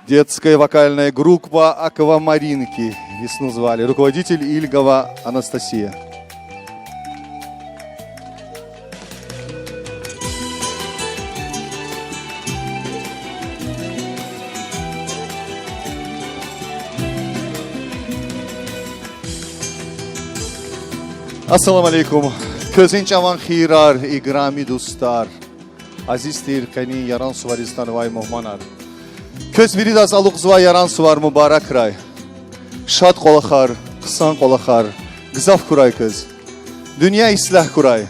Детская вокальная группа «Аквамаринки». Весну звали. Руководитель Ильгова Анастасия. Ассаламу алейкум. Көзінчаван хирар, играми дустар. Азиз тиркани яран суваристан вай мухманар. Көз бирид аз алуқзва яран сувар мубарак рай. Шад қолахар, қысан қолахар. Гзав курай көз. Дүния ислах курай.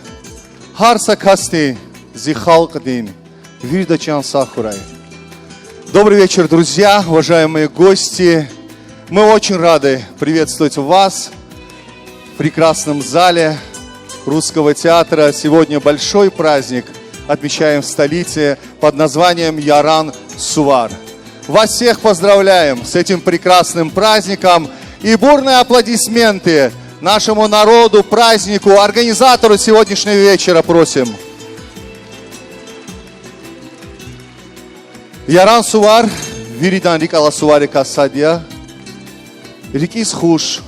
Харса касти, зи халк дин. Вирда чанса курай. Добрый вечер, друзья, уважаемые гости. Мы очень рады приветствовать вас в прекрасном зале Русского театра. Сегодня большой праздник отмечаем в столице под названием Яран Сувар. Вас всех поздравляем с этим прекрасным праздником и бурные аплодисменты нашему народу, празднику, организатору сегодняшнего вечера просим. Яран Сувар, Виридан Рикала Сувари Касадия, Рикис Хуш,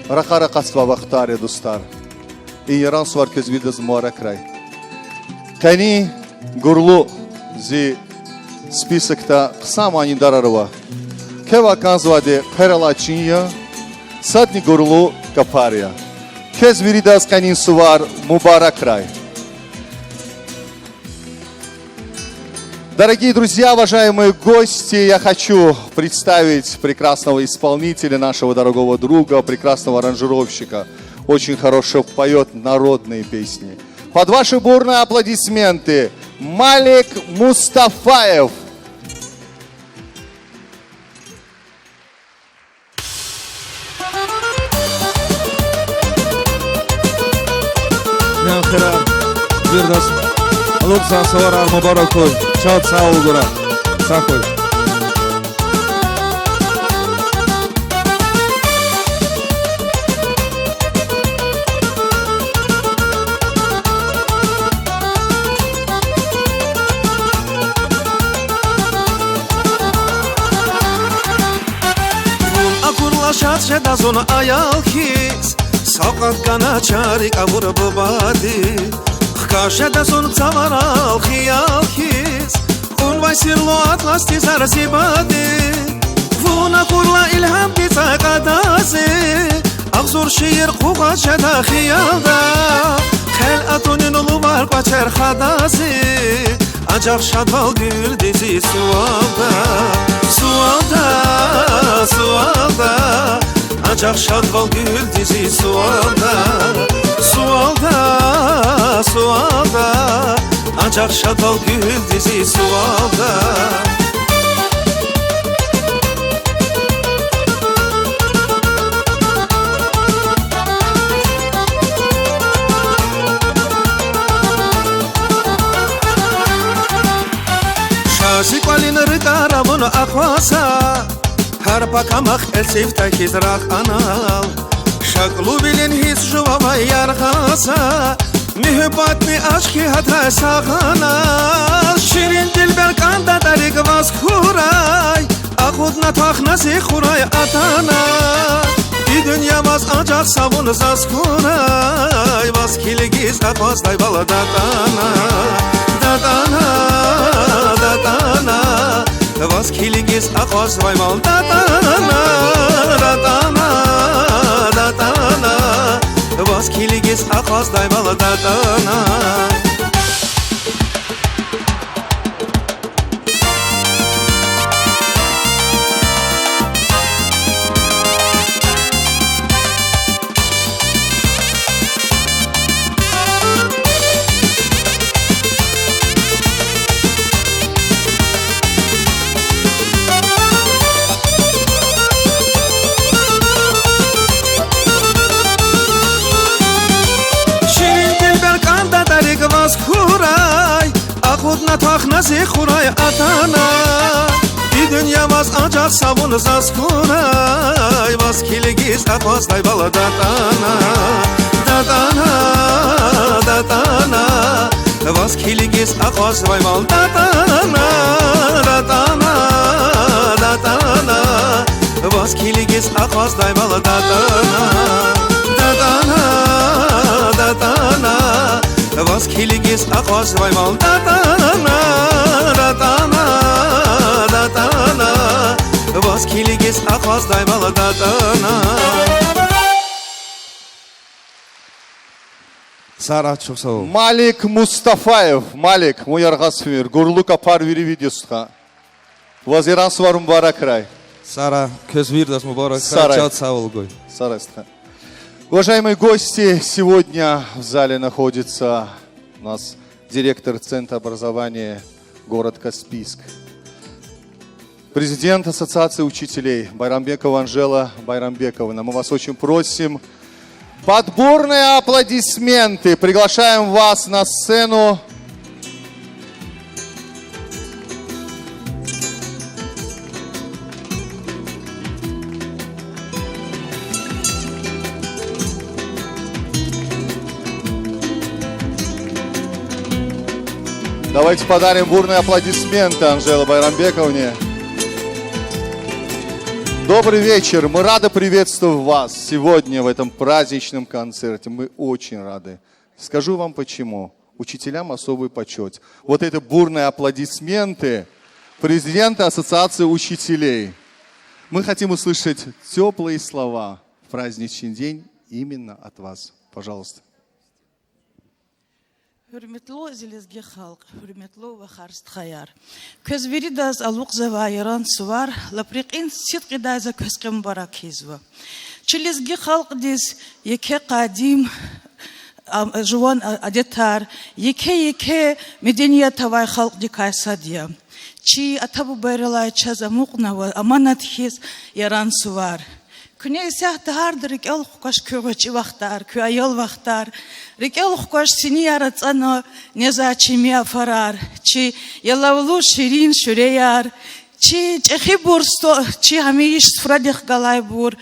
Рахара Касва Вахтаре Дустар. И Яран Сувар Кезвидаз Муара Край. Кани Гурлу зи список-то сама не дарарова. Кева казваде Пералачинья, Садни Гурлу Капария. Кезвидаз Кани Сувар Мубара Край. Дорогие друзья, уважаемые гости, я хочу представить прекрасного исполнителя, нашего дорогого друга, прекрасного аранжировщика. Очень хорошо поет народные песни. Под ваши бурные аплодисменты Малик Мустафаев. Луксан Саварар Мубаракой, Чад Саугура, Сахой. Акурла шатше дазон аялхис, Сауқат ганачари кавура бубади. Каша да сон цаварал хиялхис, он вайсирло атласти зарасибади. Вуна курла илхам бица кадази, ахзур шир куга шада хиялда. Хел атунин улувар пачер хадази, ажак шадвал гül дизи суалда, суалда, суалда. Ажак шадвал гül дизи суалда, суалда, суалda. Ancak şadval gül dizi sualda. Şazi qalin rıqaravun aqvasa, Harpa kamaq elsifta hizraq anal. Şaqlu bilin his juvava yarğasa, Mühibbat mi aşkı hata sağanal. Şirin dilber kanda darik vas kuray, Akudna taknası kuray atana. Bir dünya vas ancak savun zaz kuray, Vas kiligiz akvaz dayvala datana. Datana, datana, Vas kiligiz akvaz dayval datana. Datana, datana, Vas kiligiz akvaz dayvala datana. Akudna taknası kuray atana. Bir dünya vas ancak savun zaz kuray, Vas kiligiz akvaz dayvala datana. Datana, datana, Vas kiligiz akvaz dayval datana. Datana, datana, apazday bala dadana Dadana, dadana Was kiligis apazday bala dadana Dadana, dadana Was kiligis apazday bala dadana Sara, çok sağ ol. Malik Mustafaev, Malik, мой аргасфир, Гурлука парвири видеоста. Вазиран сварум баракрай. Sara, köz virdas mübarek. Sara. Çat sağ ol goy. Сараста. Уважаемые гости, сегодня в зале находится у нас директор Центра образования город Каспийск. Президент Ассоциации учителей Байрамбекова Анжела Байрамбековна. Мы вас очень просим. Подборные аплодисменты. Приглашаем вас на сцену. Давайте подарим бурные аплодисменты Анжеле Байрамбековне. Добрый вечер. Мы рады приветствовать вас сегодня в этом праздничном концерте. Мы очень рады. Скажу вам почему. Учителям особый почет. Вот это бурные аплодисменты президента Ассоциации учителей. Мы хотим услышать теплые слова в праздничный день именно от вас. Пожалуйста. Hürmetli zilizgi xalq, hürmetli ve xarst xayar. Köz veridas aluq zavayran suvar, lapriqin sidqi daza közqim barakizva. Çilizgi xalq diz yeke qadim jwan adetar, yeke medeniyet havay xalq dikaysadya. Çi atabu bayralay çazamuqna ve amanat his yaran suvar. Күне сәхті харды рекел құқаш көғачи вақтар, көайыл вақтар. Рекел құқаш сini яратсаны неза чиме афарар. Чи ялавлу ширин шүрейар. Чи чехи бурсто, чи хамиш сфрадих галай бур.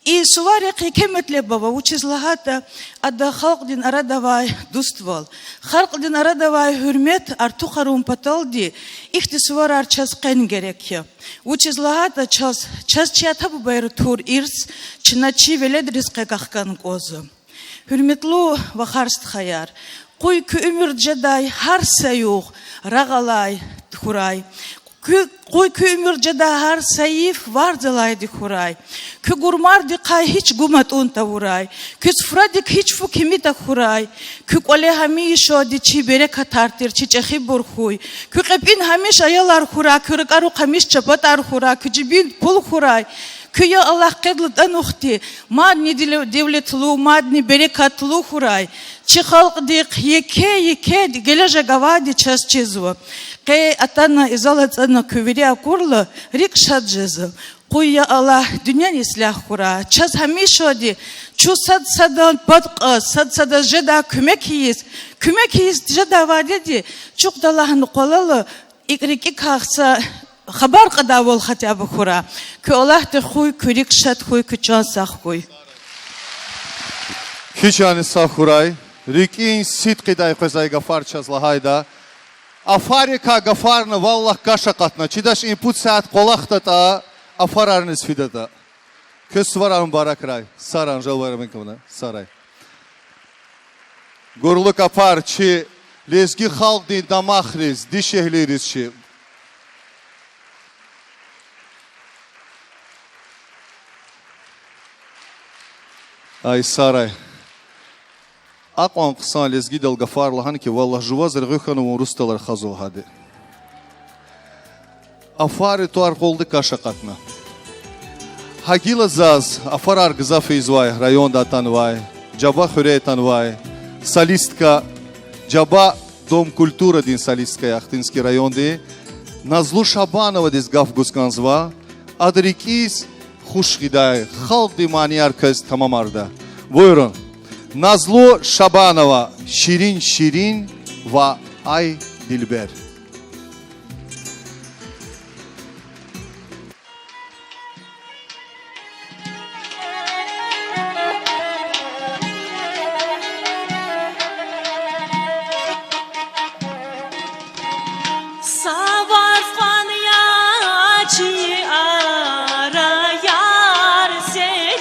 И сувари қикеметле баба, учизлагата адда халқдин арадавай дуствол. Халқдин арадавай хурмет арту харум паталди, ихти суварар час қен герекя. Учизлагата час чиатабу байру тур ирс, чиначи веледрис қеқаққан қозы. Хурметлу вахарст хаяр. Қуй күмір джадай хар саюқ, рағалай хурай. Қой көмір жада хар саиф вардалайды хурай. Кө гурмарди қай хич гумат унта хурай. Кө сфрадик хич фукимита хурай. Кө қоле хамишо ди чи берека тартир, чи чехи бурхуй. Кө қепин хамиш аялар хура, кө рыкару хамиш чапатар хура, кө жибин пул хурай. Кö Allah qedlidan uxti, madni devletlu, madni berekatlu huray. Чи халқдик yeke gelece gavadi ças çizva. Qe atana izalatsana köveriya kurla rik şadjızı. Quya Allah dünyan islah hura. Ças hamisho di çu sadan patqa sada jeda kümek yiyiz jeda vadedi. Çok dalahını qolalı ikriki qaqsa خبر قدا ول خطاب خورا که الله تخوی کریک شد خوی کچان سخ خوی Хичани сахурай, рикин ситқидай қозай гафар чазлахайда, афарика гафарна валлах кашақатна, чидаш инпут саат қолақтата, афарарнис фидата. Көз сварам баракрай, саран жалварамынкавна, сарай. Гурлык апар, чи лезги халқдин дамахриз, дишехлириз чи. Ай, сарай. Ақан қысан лезги дал гафарлахан ки валлах жувазыр ғыхану русталар хазул хади. Афары туар қолды кашақатна. Хагила заз, афар аргыза фейзвай, районда танвай, джаба хюрей танвай, солистка, джаба дом культура дин солистка яхтинский район ди, назлу Шабанова дис гаф гусканзва, адрикиз хуш гидай, халк ди манияр кыз тамамарда. Buyurun. Nazlu Şabanova, Şirin Şirin ve Ay Dilber. Savaşan ya çi ara yar se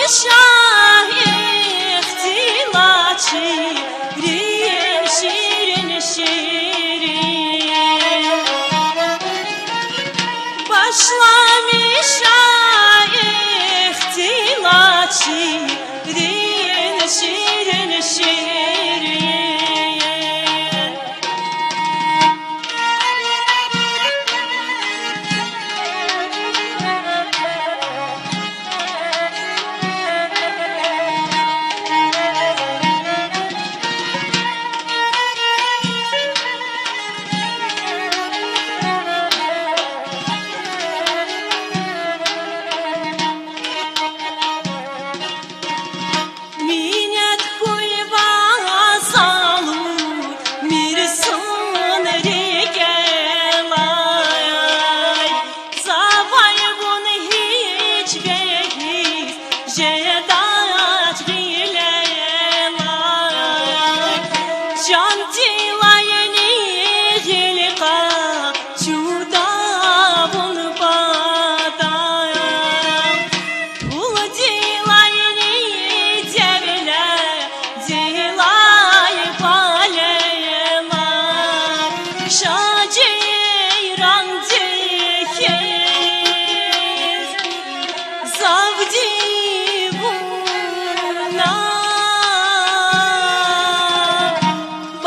şah ihtilaçı şirin şirin başlamış ihtilaçı şirin şirin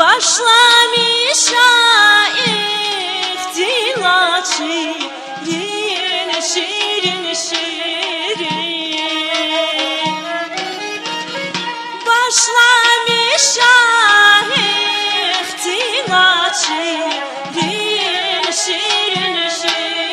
başlamış ihtilaçı şirin şirin başlamış ihtilaçı şirin şirin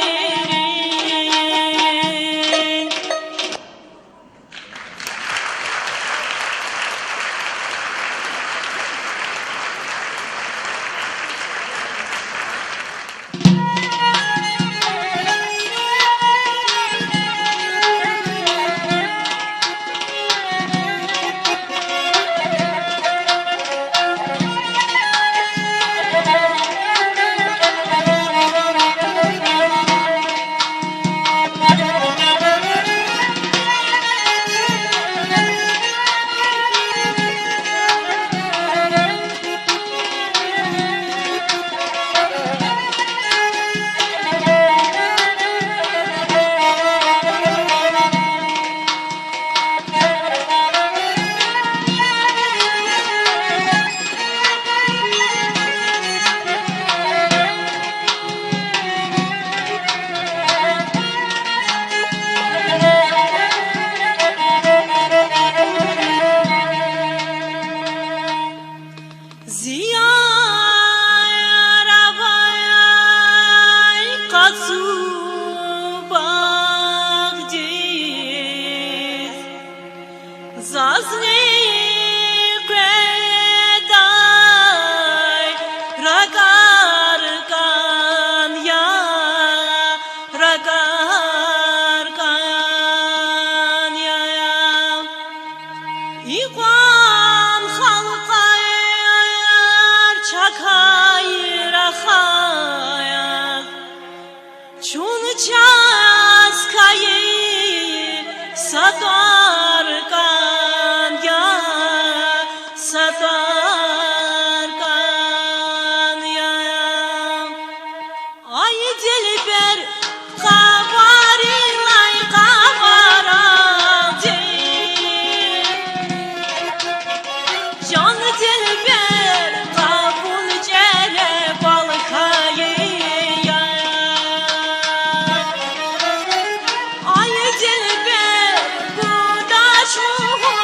Ay dilber bu da şu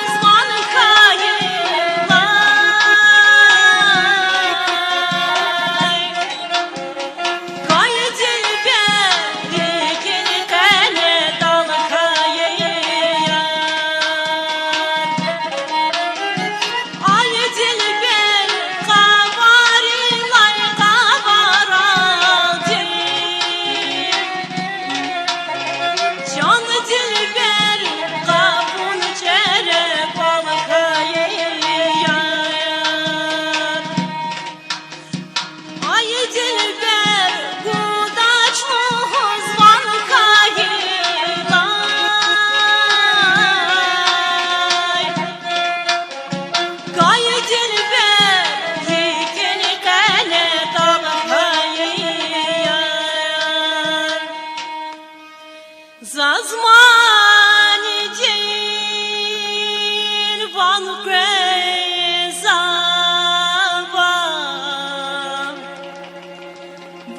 Zazmani din van grezava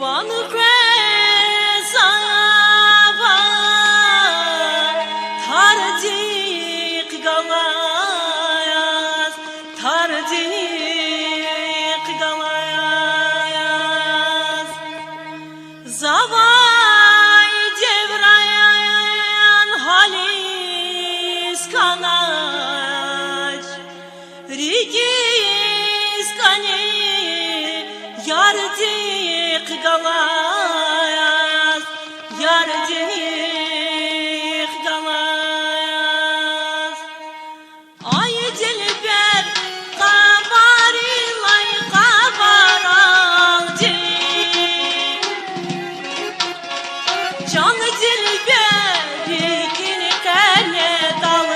van grezava tardik galayas tardik galayas zavay devrayan halis kanaj rigis kani yardik galayas yardik galayas ay dilber kabarilay kabaraldi can dilberi kini kane dal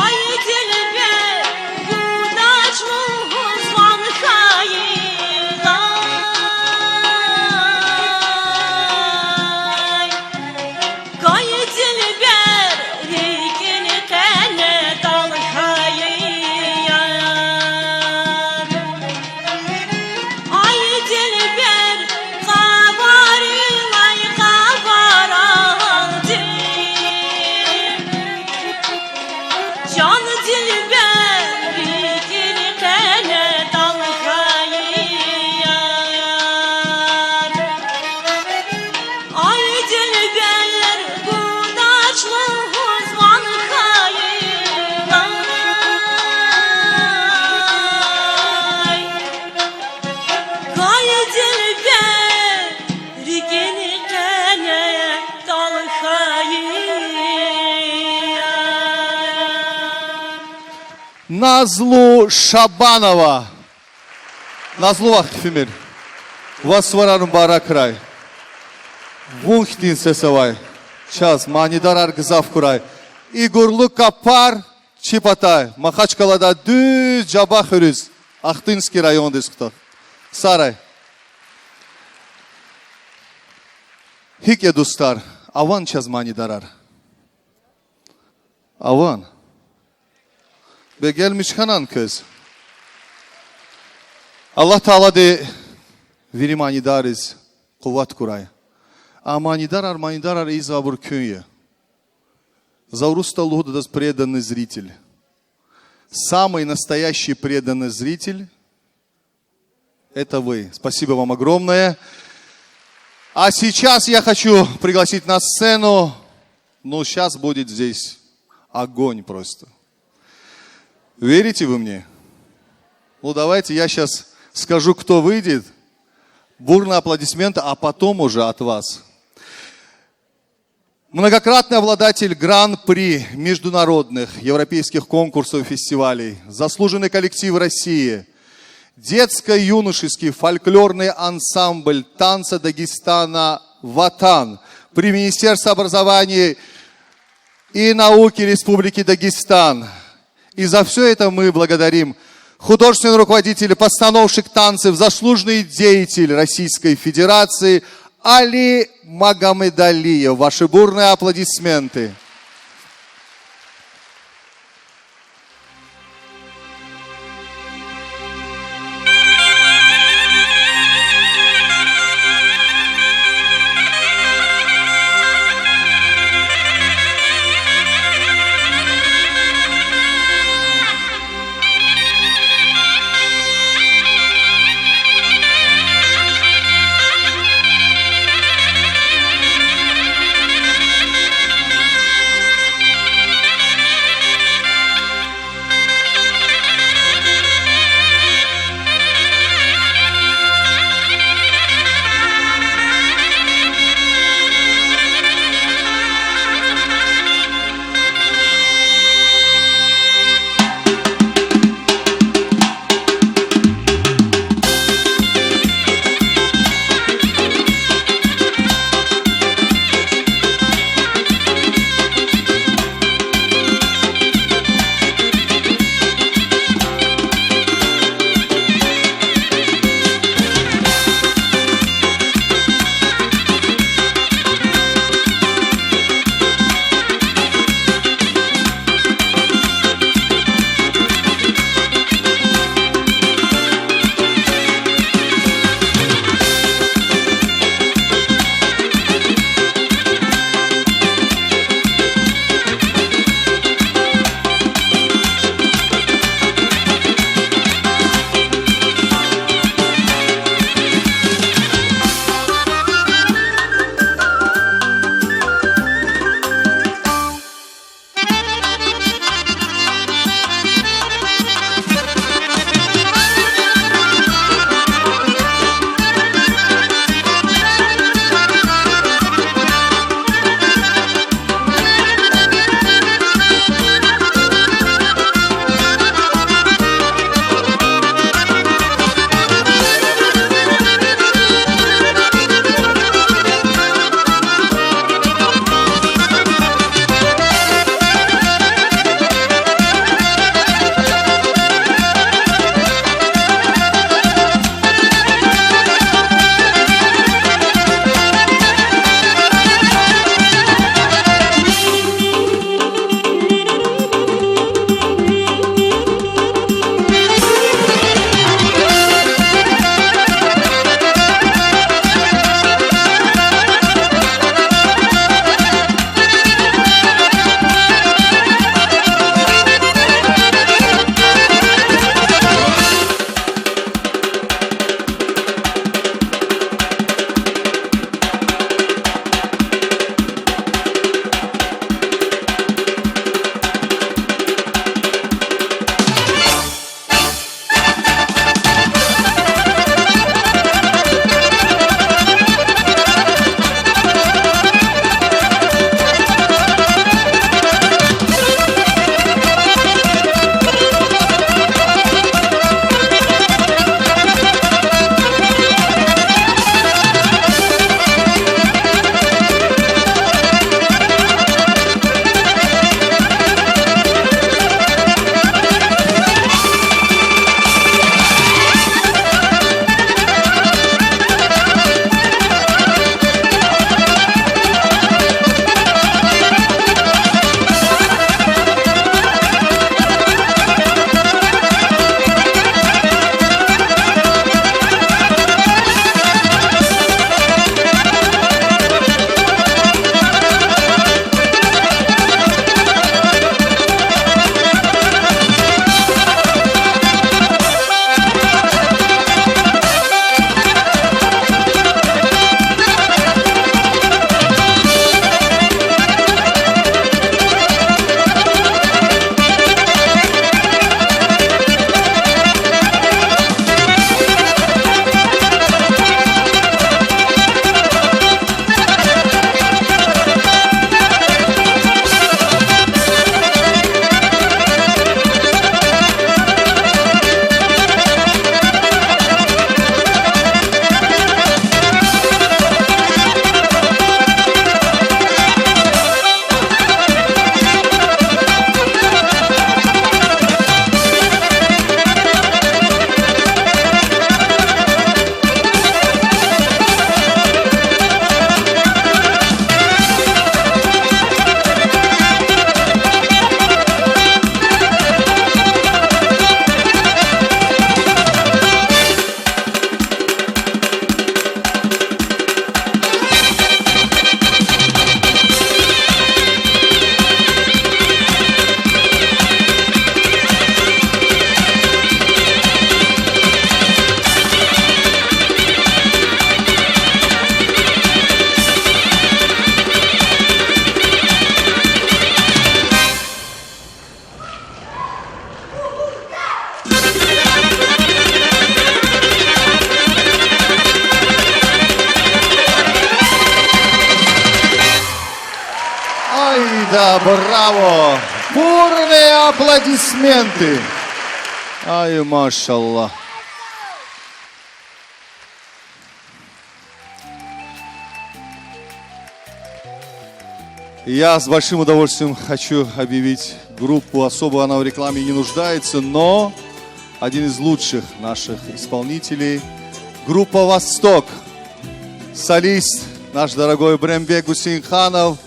ay dilber gudaçlı huzvan Gay dilber kini kane dal Ay dilber kabarilay kabaraldi Can dilber kini kane dal Ay dilber gudaçlı huzvan Gay dilber kini kane dal Nazlu Шабанова. Назлу Вахфимир. Васварар Баракрай. Вунхтин Сесавай. Час Манидар Аргзав Курай. Игурлу Капар Чипатай. Махачкалада Дü Джабахырыз. Ахтынский район дискутар. Сарай. Хике дустар. Аван час Манидарар. Аван. Ve gelmiş kanan kız. Allah Teala de veri manidariz kuvvet kuray. А манидар из Абуркюнья. Зауруста Лудас преданный зритель. Самый настоящий преданный зритель – это вы. Спасибо вам огромное. А сейчас я хочу пригласить на сцену, но сейчас будет здесь огонь просто. Верите вы мне? Ну давайте я сейчас скажу, кто выйдет. Бурные аплодисменты, а потом уже от вас. Многократный обладатель гран-при международных европейских конкурсов и фестивалей, заслуженный коллектив России, детско-юношеский фольклорный ансамбль танца Дагестана «Ватан» при Министерстве образования и науки Республики Дагестан. И за все это мы благодарим художественный руководитель, постановщик танцев, заслуженный деятель Российской Федерации Али Магомедалиев. Ваши бурные аплодисменты. Virida'ya bravo. Бурные аплодисменты. Ай, машаллах. Я с большим удовольствием хочу объявить группу, особо она в рекламе не нуждается, но один из лучших наших исполнителей, группа «Восток», солист наш дорогой Брембек Гусейнханов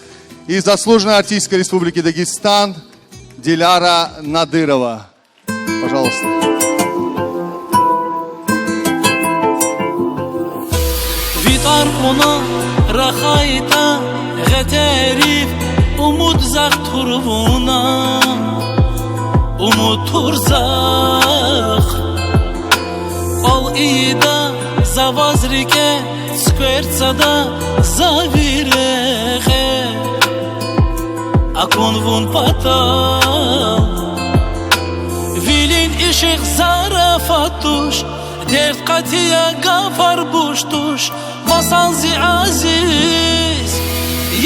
и заслуженная артистка Республики Дагестан Диляра Надырова. Пожалуйста. Vitar ona rahaita g'eterif umud zaq turvuna umud turzaq al ida zavazrike skvertsada zavirehe akon vun patal vilin ishq zarafatush dert qatiya gafar bushtush masanzi aziz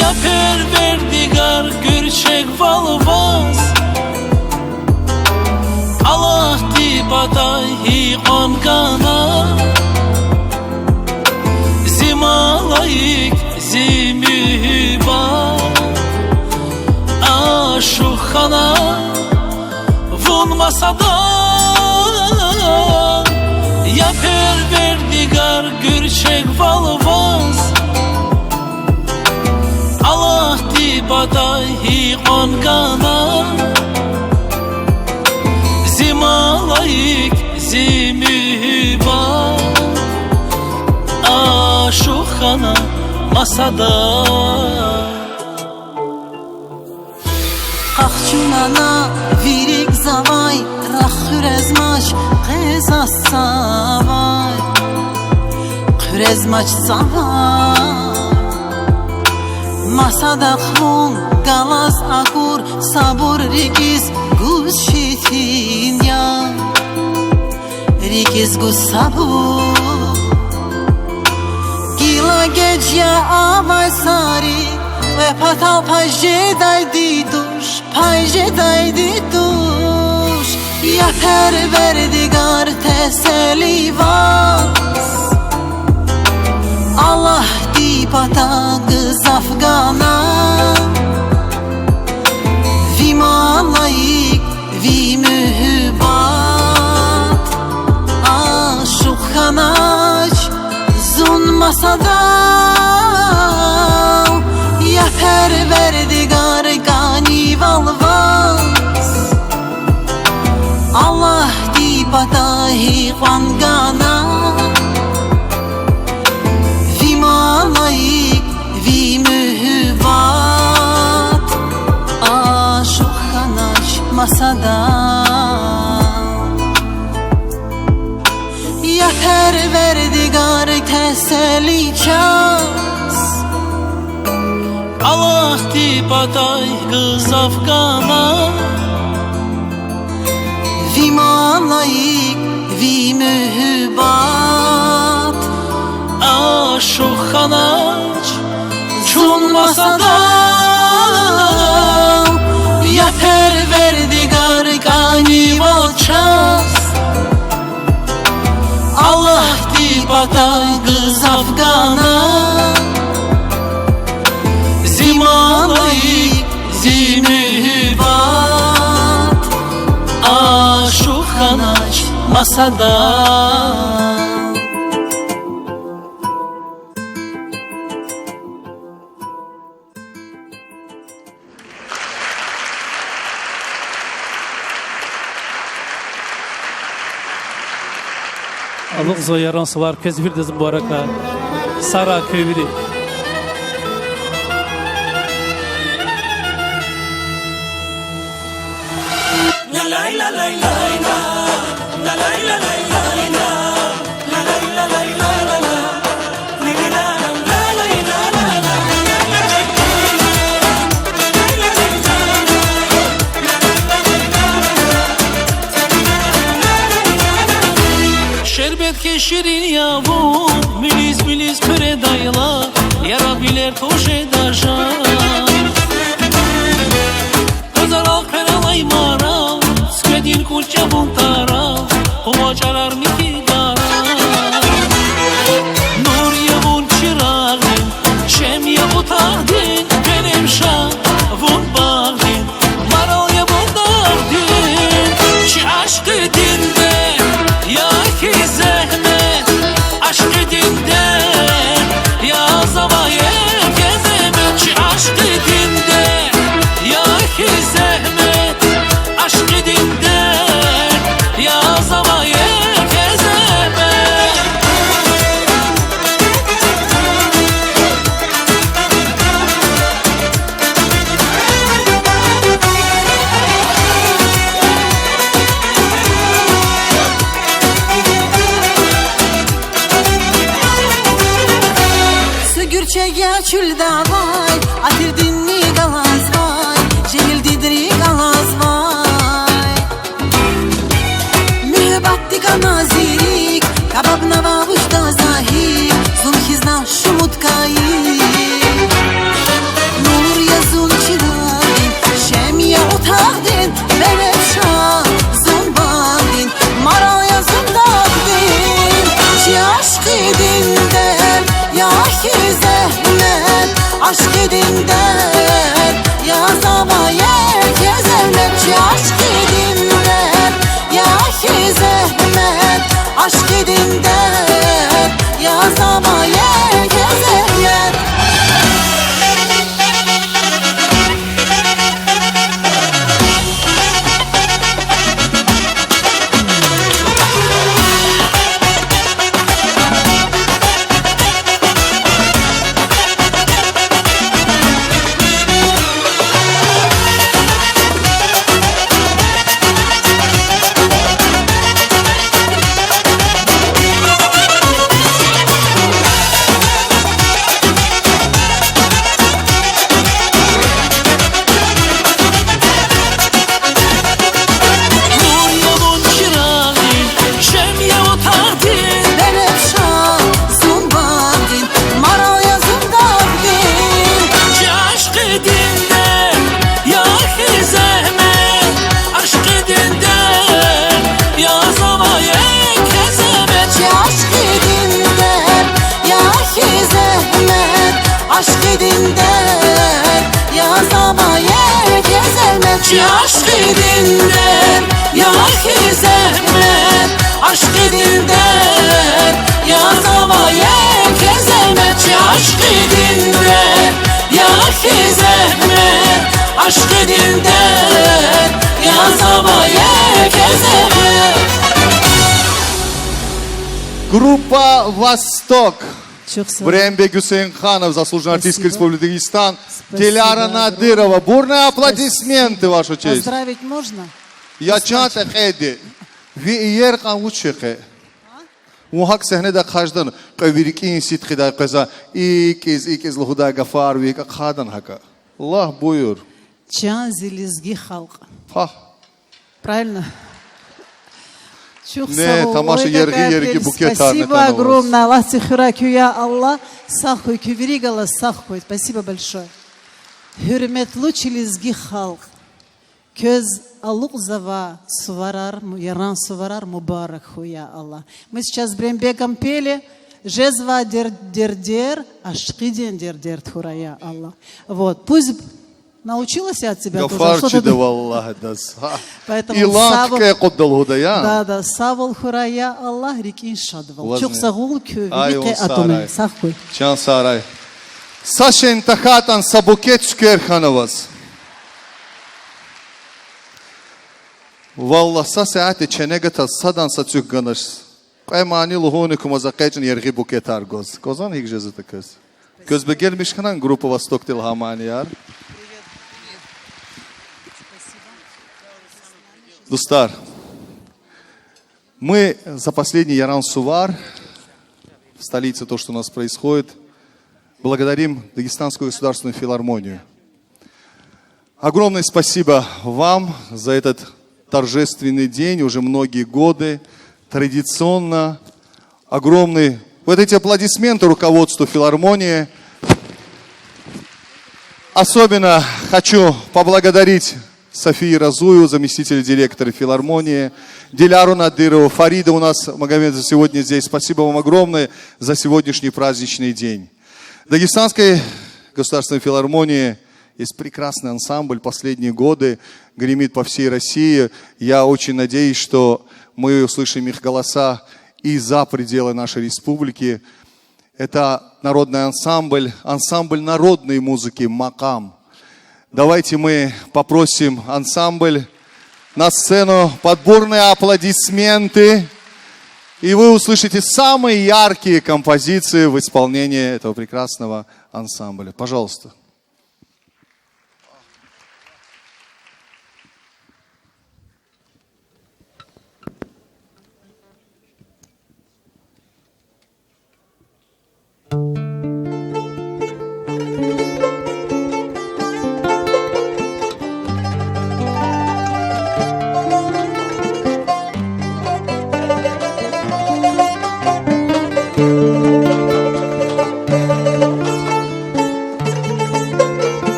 ya perverdigar gürçek valvaz Allah di badahi qongana zimalayik zimüba aşukhana vun masada ya perverdigar gürçek valvaz Allah di badahi qongana zimalayik zimüba aşukhana masada Qaqçunana virik zavay rakhurezmaç qezas savay qurezmaç zavay masada khun galas akur sabur rigiz guz shitin ya rigiz guz sabur gila gece avay sari ve patal pajedaydi duş pajedaydi duş ya perverdigar teselli vas Allah di patagız Afgana vi malayik vi mühübat aşukhanaç zun masada ya perverdigar gani valvas Allah di badahi qongana vi malayik vi mühübat aşukhanaç masada ya perverdigar teselli ças Allah di baday kız Afgana vi malayik vi mühübat aşukhanaç çun masada ya perverdigar gani valças Allah di baday kız Afgana zimalayik zimühübat aşukhanaç masada Alık zoyaran suvar köz bir dizim baraka Sara kövri Şerbet ke şirin yavun Miliz miliz püre dayla Yara biler toş edajan Gürçege çülde vay Atirdin mi galaz vay Cehil didri galaz vay Mühbatti ganazirik Kabab navavuşta zahir Zunhizna şumutkayı Nur yazun çiradin Şemiye otağdin Benefşa zunbandin Mara yazun dağdin Çi aşk edin der Yahi zehmet Aşk edin der Yazamaya kezelmet Çi aşk edin der Yahi zehmet Aşk edin der Yazamaya kezelmet Aşk edin der Yazamaya kezelmet Çi aşk edin der Yahi zehmet Aşk edin der Yazamaya kezelmet Çi aşk edin der Yahi zehmet Aşk edin der Yazamaya kezelmet Группа «Восток». Чухсо. Брембек Гусейнханов, заслуженный артист Спасибо. Республики Дагестан. Спасибо Диляра огромное. Надырова. Бурные аплодисменты, Ваша честь. Поздравить можно? Я чата хеди. Виер камучеке. Мухак сахнеда каждан. Кавирикин ситхида каза. Икиз лухуда гафар вика хадан хака. Аллах буйур. Чан зелезги халк. Ха. Правильно? Не, тамаша ерги букет Спасибо огромное. Аллах тихуракюя Аллах. Сахуй кюверигала сахуй. Спасибо большое. Hürmetli çilizgi halk. Köz алукзава суварар, яран суварар мубарак хуя Аллах. Мы сейчас Брембеком пели Жезва дер-дер-дер, ашкиден дер-дер тхурая Аллах. Вот, пусть научилась я от тебя тоже. Гафарчи да валлах дас. Поэтому Иланская коддал худая. Да, савол хурая Аллах рекин шадвал. Лазне. Чух сагул кю Ай, великий он атомен. сарай. Сахуй. Чан сарай. Сашен тахатан сабукет шкерхановас. Валла сасяте ченегата садан сацюк ганаш. Каймани лухоникум азакайчен ерги букетар гоз. Козан хигжезы такыз. Közbe gelmiş kanan группа Восток Телхаманияр. Дустар, мы за последний Яран-Сувар, в столице то, что у нас происходит, благодарим Дагестанскую государственную филармонию. Огромное спасибо вам за этот торжественный день, уже многие годы, традиционно. Огромный, вот эти аплодисменты руководству филармонии. Особенно хочу поблагодарить Софию Разую, заместителя директора филармонии, Диляру Надырову, Фарида у нас, Магомедов, сегодня здесь. Спасибо вам огромное за сегодняшний праздничный день. В Дагестанской государственной филармонии есть прекрасный ансамбль, последние годы гремит по всей России. Я очень надеюсь, что мы услышим их голоса и за пределы нашей республики. Это народный ансамбль, ансамбль народной музыки «Макам». Давайте мы попросим ансамбль на сцену, подборные аплодисменты, и вы услышите самые яркие композиции в исполнении этого прекрасного ансамбля. Пожалуйста.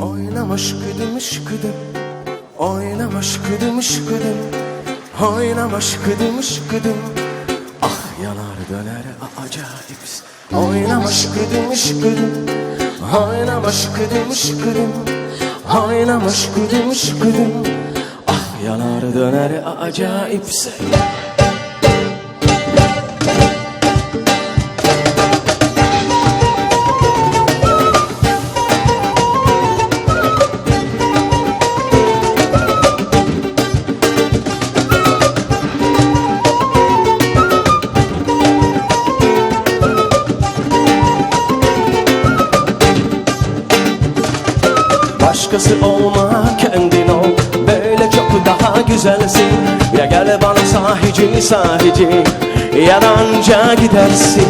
Oynama şıkıdım şıkıdım, oynama şıkıdım şıkıdım, oynama şıkıdım şıkıdım. Ah yanar döner acayip. Oynama şıkıdım şıkıdım, oynama şıkıdım şıkıdım, oynama şıkıdım şıkıdım. Ah yanar döner acayip. Başkası olma, kendin ol, böyle çok daha güzelsin. Ya gel bana sahici sahici, yalanca gidersin.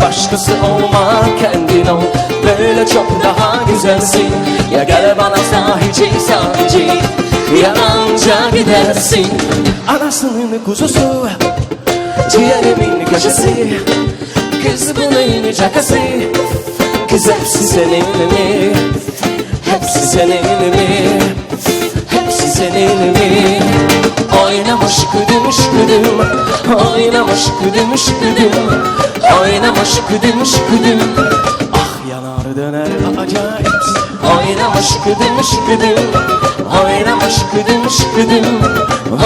Başkası olma, kendin ol, böyle çok daha güzelsin. Ya gel bana sahici sahici, yalanca gidersin. Anasının kuzusu, ciğerimin köşesi, kız bunun cakası, kız hepsi senin mi? Hepsi senin mi? Hepsi senin mi? Oynama şıkıdım şıkıdım, oynama şıkıdım şıkıdım, oynama şıkıdım şıkıdım. Ah yanar döner acayip. Oynama şıkıdım şıkıdım, oynama şıkıdım şıkıdım,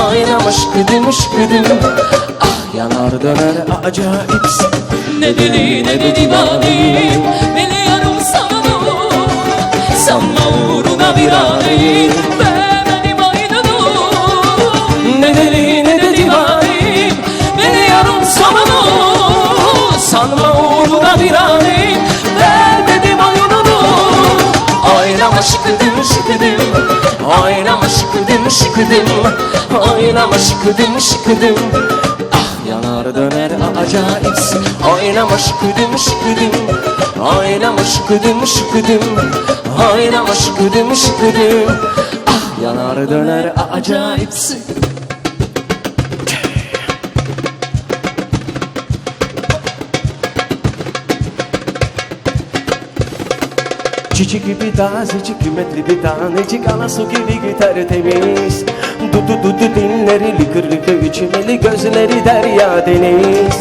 oynama şıkıdım şıkıdım. Ah yanar döner acayip. Ne deli ne de divanim, biliyorum sana. Sanma uğruna bir alim, benim aynanım. Ne deli ne de divanim, Biliyorum sana. sanma uğruna bir alim, vermedim oyununu. Oynama şıkıdım şıkıdım, oynama şıkıdım şıkıdım, oynama şıkıdım şıkıdım. Ah yanar döner acayip. Oynama şıkıdım şıkıdım, oynama şıkıdım şıkıdım, oynama şıkıdım şıkıdım. Ah yanar döner acayip. Çiçek gibi tazecik, kıymetli bir tanecik, ana su gibi tertemiz. Dudu dilleri lıkır lıkır, içmeli gözleri derya deniz.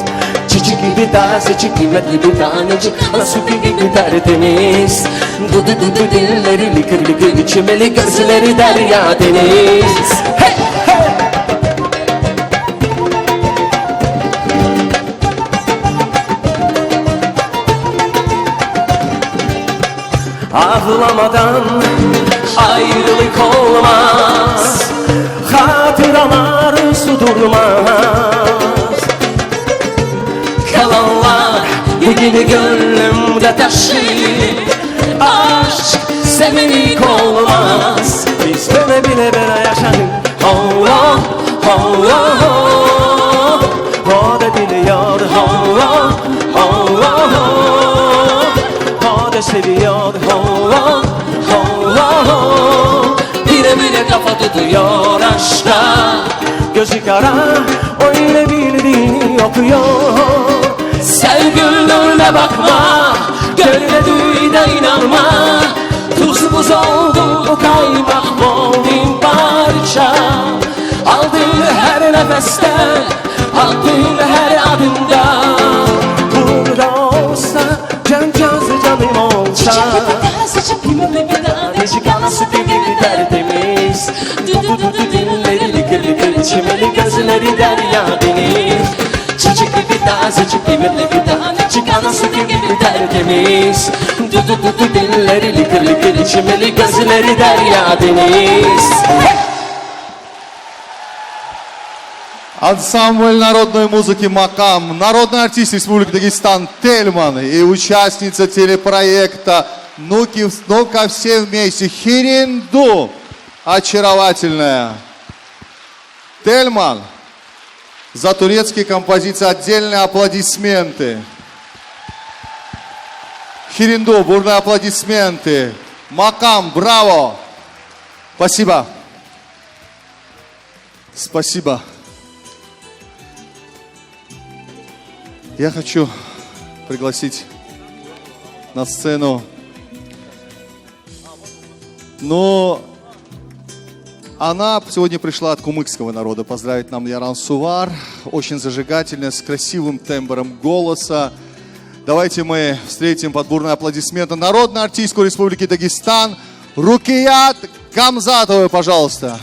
Çiçek gibi tazecik, kıymetli bir tanecik, ana su gibi tertemiz. Dudu dilleri lıkır lıkır, içmeli gözleri derya deniz. Hey hey! Ağlamadan ayrılık olmaz, hatıralar su durmaz. Kalanlar yine gönlümde taşır, aşk sevinlik olmaz. Biz böyle bile bile yaşadık. Allah Allah, o da biliyor. Allah Allah, o da seviyor. Allah Allah, bile bile kafa tutuyor aşka. Gözü kara, o yine bildiğini okuyor. Sevgillerine bakma, gönlüne duy da inanma. Tuz buz oldu bu kaymak bol bin parça. Aldın her nefeste, aldın her adımda. Burada olsa, cancağızı canım olsa. Çiçek gibi tanecik, anası gibi tertemiz. Dudu dilleri lıkır lıkır, içmeli gözleri derya deniz. Çiçek gibi tazecik, kıymetli bir tanecik, anası gibi tertemiz. Dudu dilleri lıkır lıkır, içmeli gözleri derya deniz. Ансамбль народной музыки «Макам», народный артист Республики Дагестан Тельман и участница телепроекта «Ну-ка все вместе» Хиринду, очаровательная. Тельман, за турецкие композиции отдельные аплодисменты. Хиринду, бурные аплодисменты. «Макам», браво! Спасибо. Спасибо. Я хочу пригласить на сцену, но она сегодня пришла от кумыкского народа поздравить нам Яран Сувар, очень зажигательная, с красивым тембром голоса. Давайте мы встретим под бурные аплодисменты народную артистку Республики Дагестан Рукият Гамзатову, пожалуйста.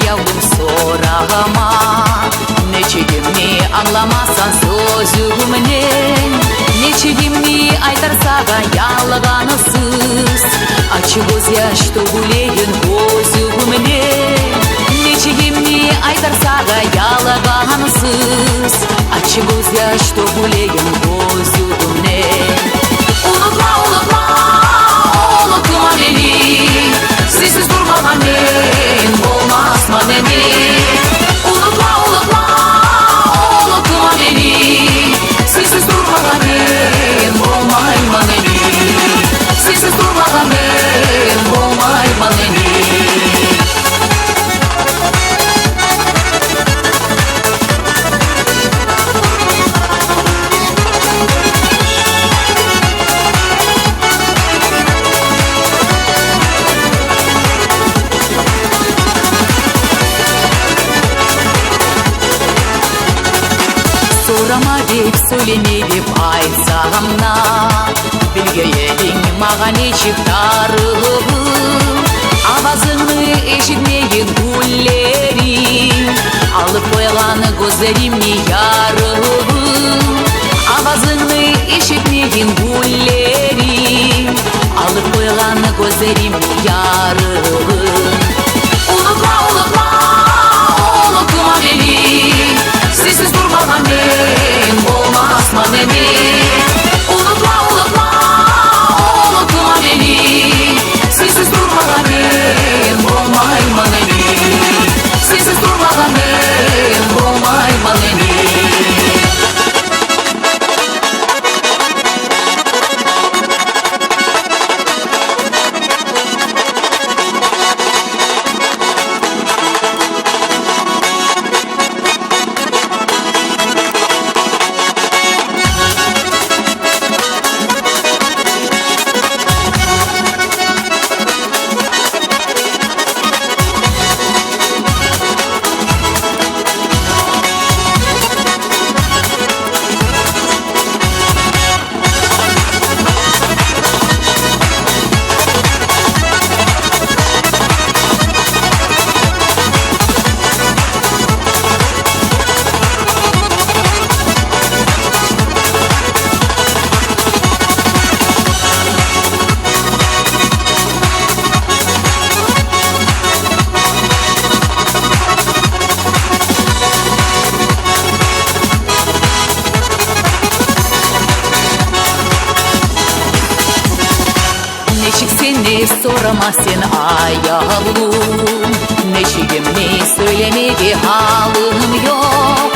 Yavrum sorama, nechigimni anlamasan sözümden, nechigimni aytarsaga yalganısız, açık göz yaş döküleyin gözümden, nechigimni aytarsaga yalganısız, açık göz yaş döküleyin gözümden. Unutma unutma, unutma beni, sensiz durmam ben, olmaz manemi. Unutma unutma, unutma beni, sensiz durmam ben, olmay manemi. Sensiz durmam ben, olmay manemi. Sorama deyip söylenip aytsam na, bilgeyelim mağan eşik tarığım. Avazını eşitmeyin güllerim, alıp koygan gözlerimni yarığım. Avazını eşitmeyin güllerim, alıp koygan gözlerimni yarığım. Unutma unutma, unutma beni, sensiz durmam ben, olmaz manemi. Unutma unutma, unutma beni, sensiz durmam ben, olmay manemi. Sensiz durmam ben, olmay Beni sorma sen ayavlum Neşigimni söylemedi halım yok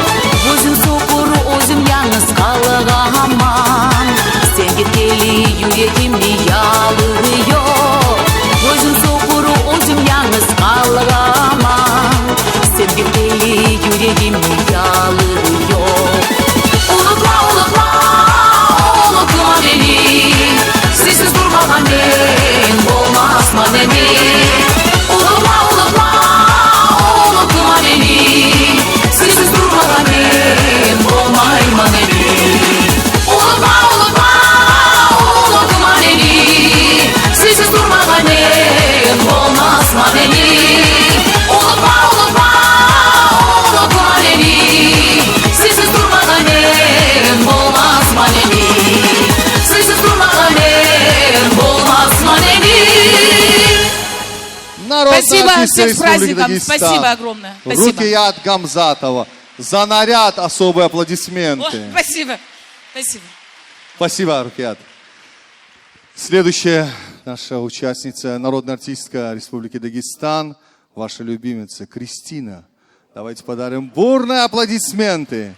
Özüm sokur özüm yalnız kalgamam Sen gitgeli yüreğimni yalıyor Özüm sokur özüm yalnız kalgamam Sen gitgeli yüreğimni yalıyor Unutma unutma unutma beni Sizsiz durmadan ben olmaz manemi Unutma unutma unutma beni Sizsiz durmadan ben olmay manemi Unutma unutma unutma beni Sizsiz durmadan ben olmaz manemi Unutma unutma unutma beni Sizsiz durmadan ben olmaz manemi Sizsiz durmadan ben olmaz manemi Народная Спасибо, артистка всех с Республики праздником. Дагестан. Спасибо огромное. Спасибо. Рукият Гамзатова. За наряд особые аплодисменты. О, спасибо. Спасибо. Спасибо, Рукият. Следующая наша участница, народная артистка Республики Дагестан, ваша любимица Кристина. Давайте подарим бурные аплодисменты.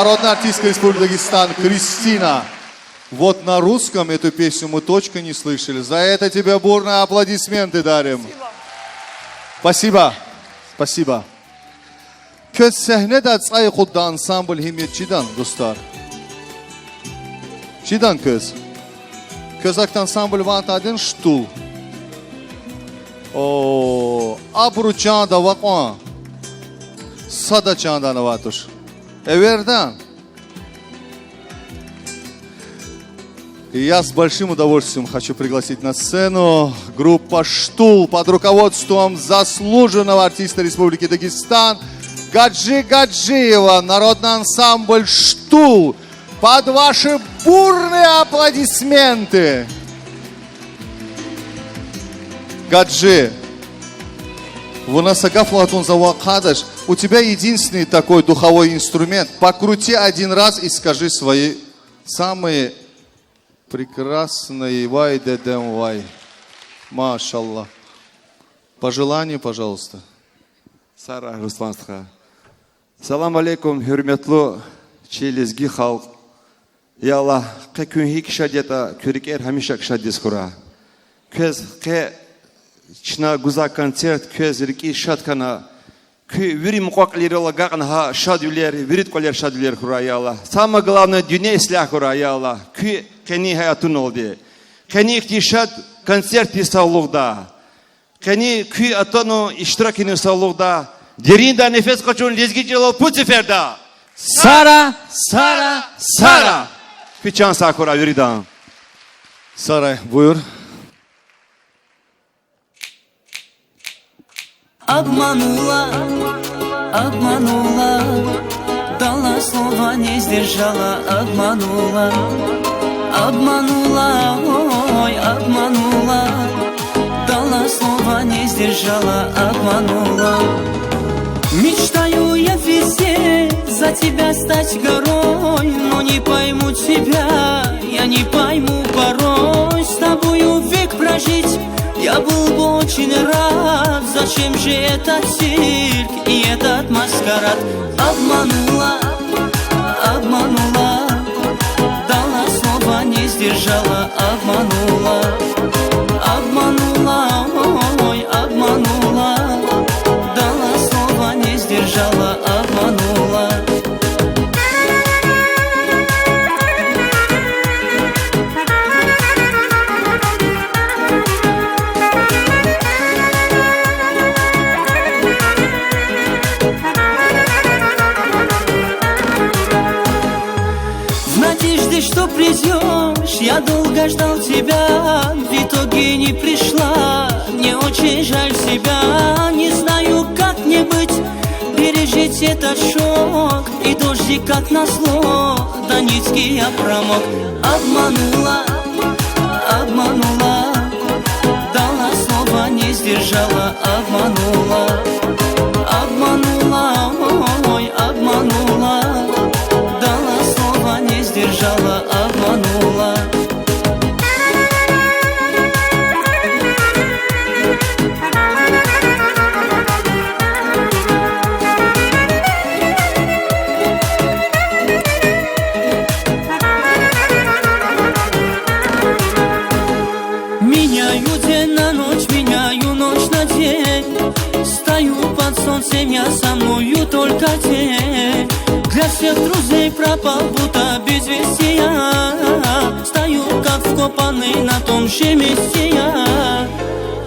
народная артистка Республики Дагестан Кристина. Вот на русском эту песню мы точно не слышали. За это тебе бурные аплодисменты дарим. Спасибо. Спасибо. Köz səhnədə çay xudda ansambl himiyetçidən, dostlar. Çidən köz? Köz akt ansambl vant adın ştul. O, abru çanda vakon. Sada çanda navatuş. Эвердан. Я с большим удовольствием хочу пригласить на сцену группа «Штул» под руководством заслуженного артиста Республики Дагестан Гаджи Гаджиева, народный ансамбль «Штул». Под ваши бурные аплодисменты. Гаджи, у тебя единственный такой духовой инструмент. Покрути один раз и скажи свои самые прекрасные вай дедем вай. Машаллах. Пожелания, пожалуйста. Сара Русланстха. Салам алейкум, хюрметлу челезги халк. Яла, какюнхи кшадета, кюрикер хамиша кшадис хура. Көз, чна гуза концерт, көз рики шаткана. Вирим қоқлирила гағанха шадулер, вирит қолер шадулер хура, яла. Самое главное, дюне ислях хура, яла. Кени хаятун олди. Кени ихтишат концерт исаулуғда. Кени күй атану иштиракини исаулуғда. Деринда нефес қачун лезги jelal пуциферда. Сара, Сара, Сара. Пичан сакура виридан. Сарай, buyur. Обманула, обманула, дала слова, не сдержала, обманула, обманула, ой, обманула, дала слова, не сдержала, обманула. Мечтаю я везде за тебя стать горой, но не пойму тебя, я не пойму порой, с тобою век прожить. Я был бы очень рад, зачем же этот цирк и этот маскарад? Обманула, обманула, дала слова, не сдержала, обманула, обманула, ой, обманула, дала слова, не сдержала, обманула. Что придешь, я долго ждал тебя, в итоге не пришла, мне очень жаль себя, не знаю, как мне быть, пережить этот шок, и дождик как назло, до нитки я промок. Обманула, обманула, дала слова, не сдержала, обманула, обманула, ой, обманула, дала слова, не сдержала, обманула. Меняю день на ночь, меняю ночь на день, стою под солнцем, я со мною только день. Для всех друзей пропал, будто без вести я. Стою, как вкопанный на том же месте я.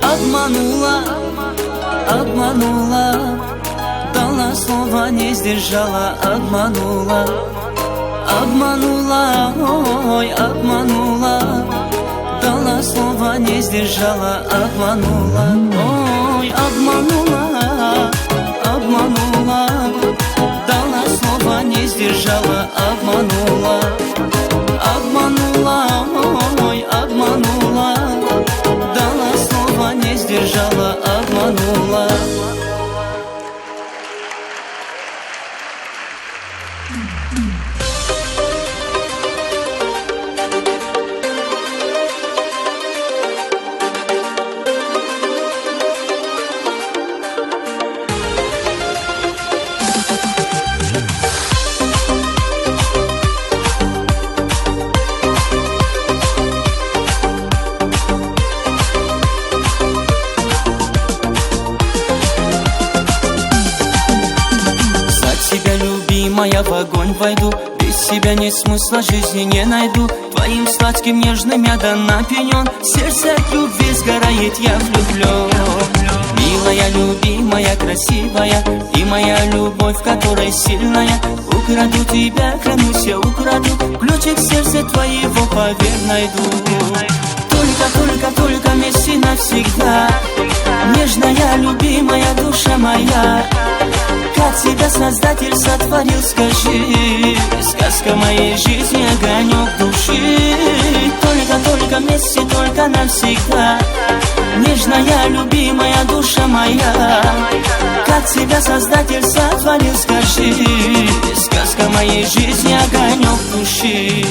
Обманула, обманула, дала слова, не сдержала, обманула, обманула, ой, обманула, дала слова, не сдержала, обманула, ой, обманула, обманула, дала слова, не сдержала, обманула, обманула, ой, обманула, дала слова, не сдержала, обманула. войду. Без тебя нет смысла жизни не найду. Твоим сладким нежным я дан опьянен. Сердце от любви сгорает, я влюблен. Милая, любимая, красивая, и моя любовь, которая сильная. Украду тебя, клянусь, я украду. Ключик сердца твоего, поверь, найду. Только вместе навсегда. Нежная, любимая душа моя. Как тебя Создатель сотворил, скажи. Сказка моей жизни, огонек души. Только вместе, только навсегда. Нежная, любимая душа моя. Как тебя Создатель сотворил, скажи. Сказка моей жизни, огонек души.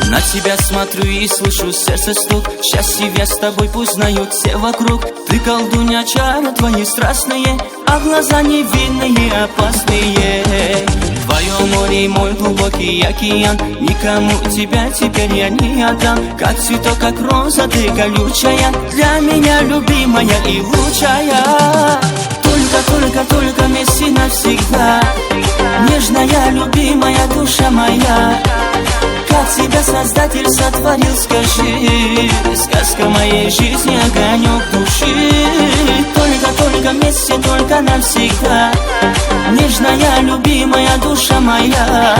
На тебя смотрю и слышу сердце стук. Счастье я с тобой, пусть знают все вокруг. Ты колдунья, чары твои страстные, а глаза невинные, опасные. Твое море, мой глубокий океан. Никому тебя теперь я не отдам. Как цветок, как роза, ты колючая. Для меня любимая и лучшая. Только вместе навсегда. Нежная, любимая душа моя. Как тебя Создатель сотворил, скажи. Сказка моей жизни, огонек души. Только вместе, только навсегда. Нежная, любимая душа моя.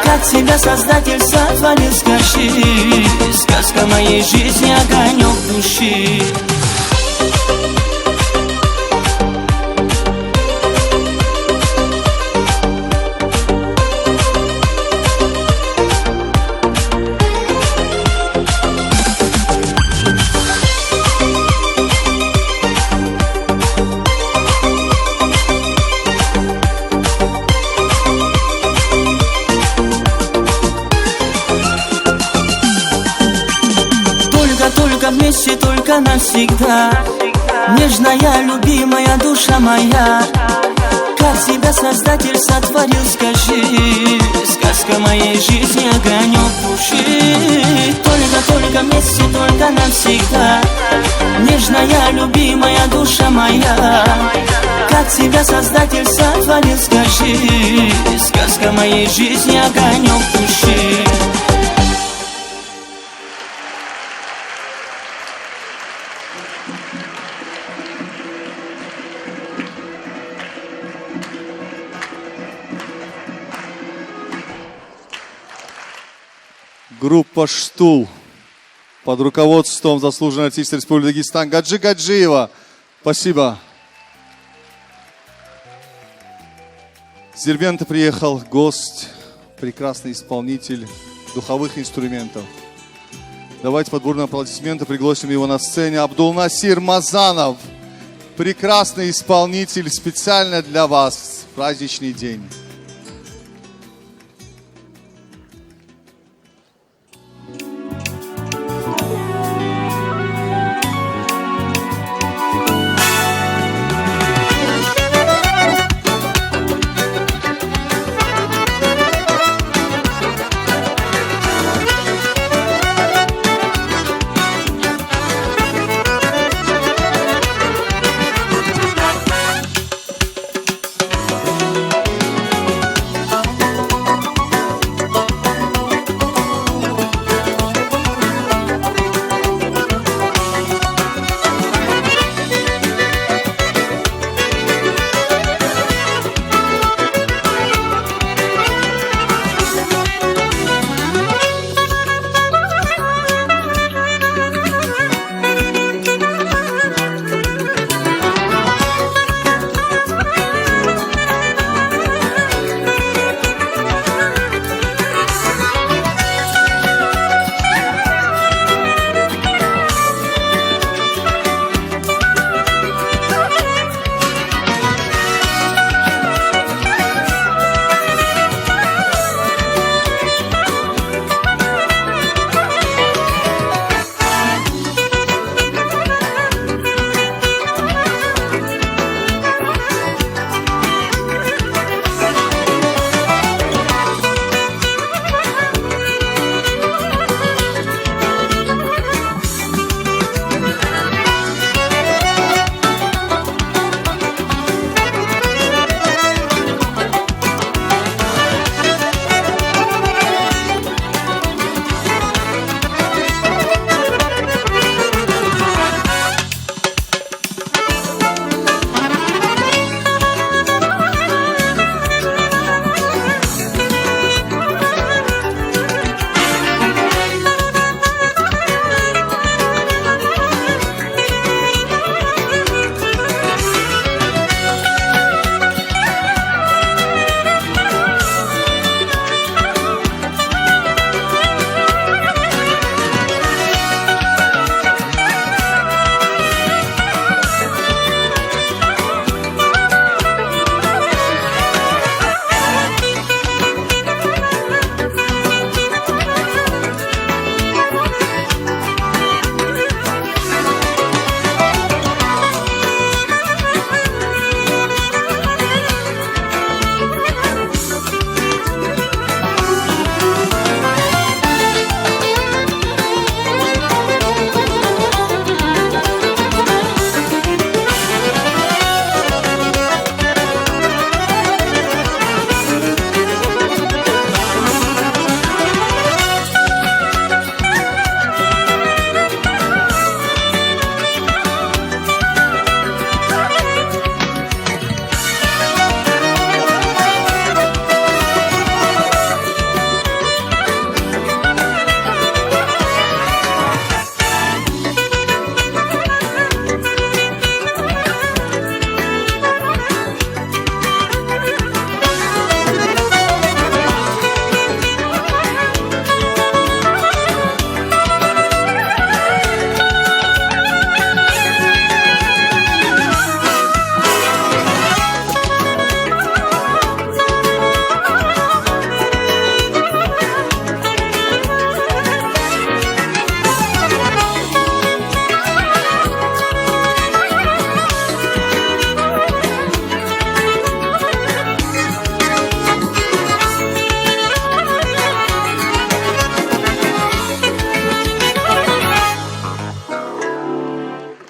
Как тебя Создатель сотворил, скажи. Сказка моей жизни, огонек души. Только вместе, только навсегда. Нежная, любимая душа моя. Как тебя Создатель сотворил, скажи. Сказка моей жизни, огонек души. Только вместе, только навсегда. Нежная, любимая душа моя. Как тебя Создатель сотворил, скажи. Сказка моей жизни, огонек души. Группа «Штул» под руководством заслуженного артиста Республики Дагестан Гаджи Гаджиева. Спасибо. С Дербента приехал гость, прекрасный исполнитель духовых инструментов. Давайте под бурные аплодисменты пригласим его на сцене. Абдулнасир Мазанов, прекрасный исполнитель, специально для вас в праздничный день.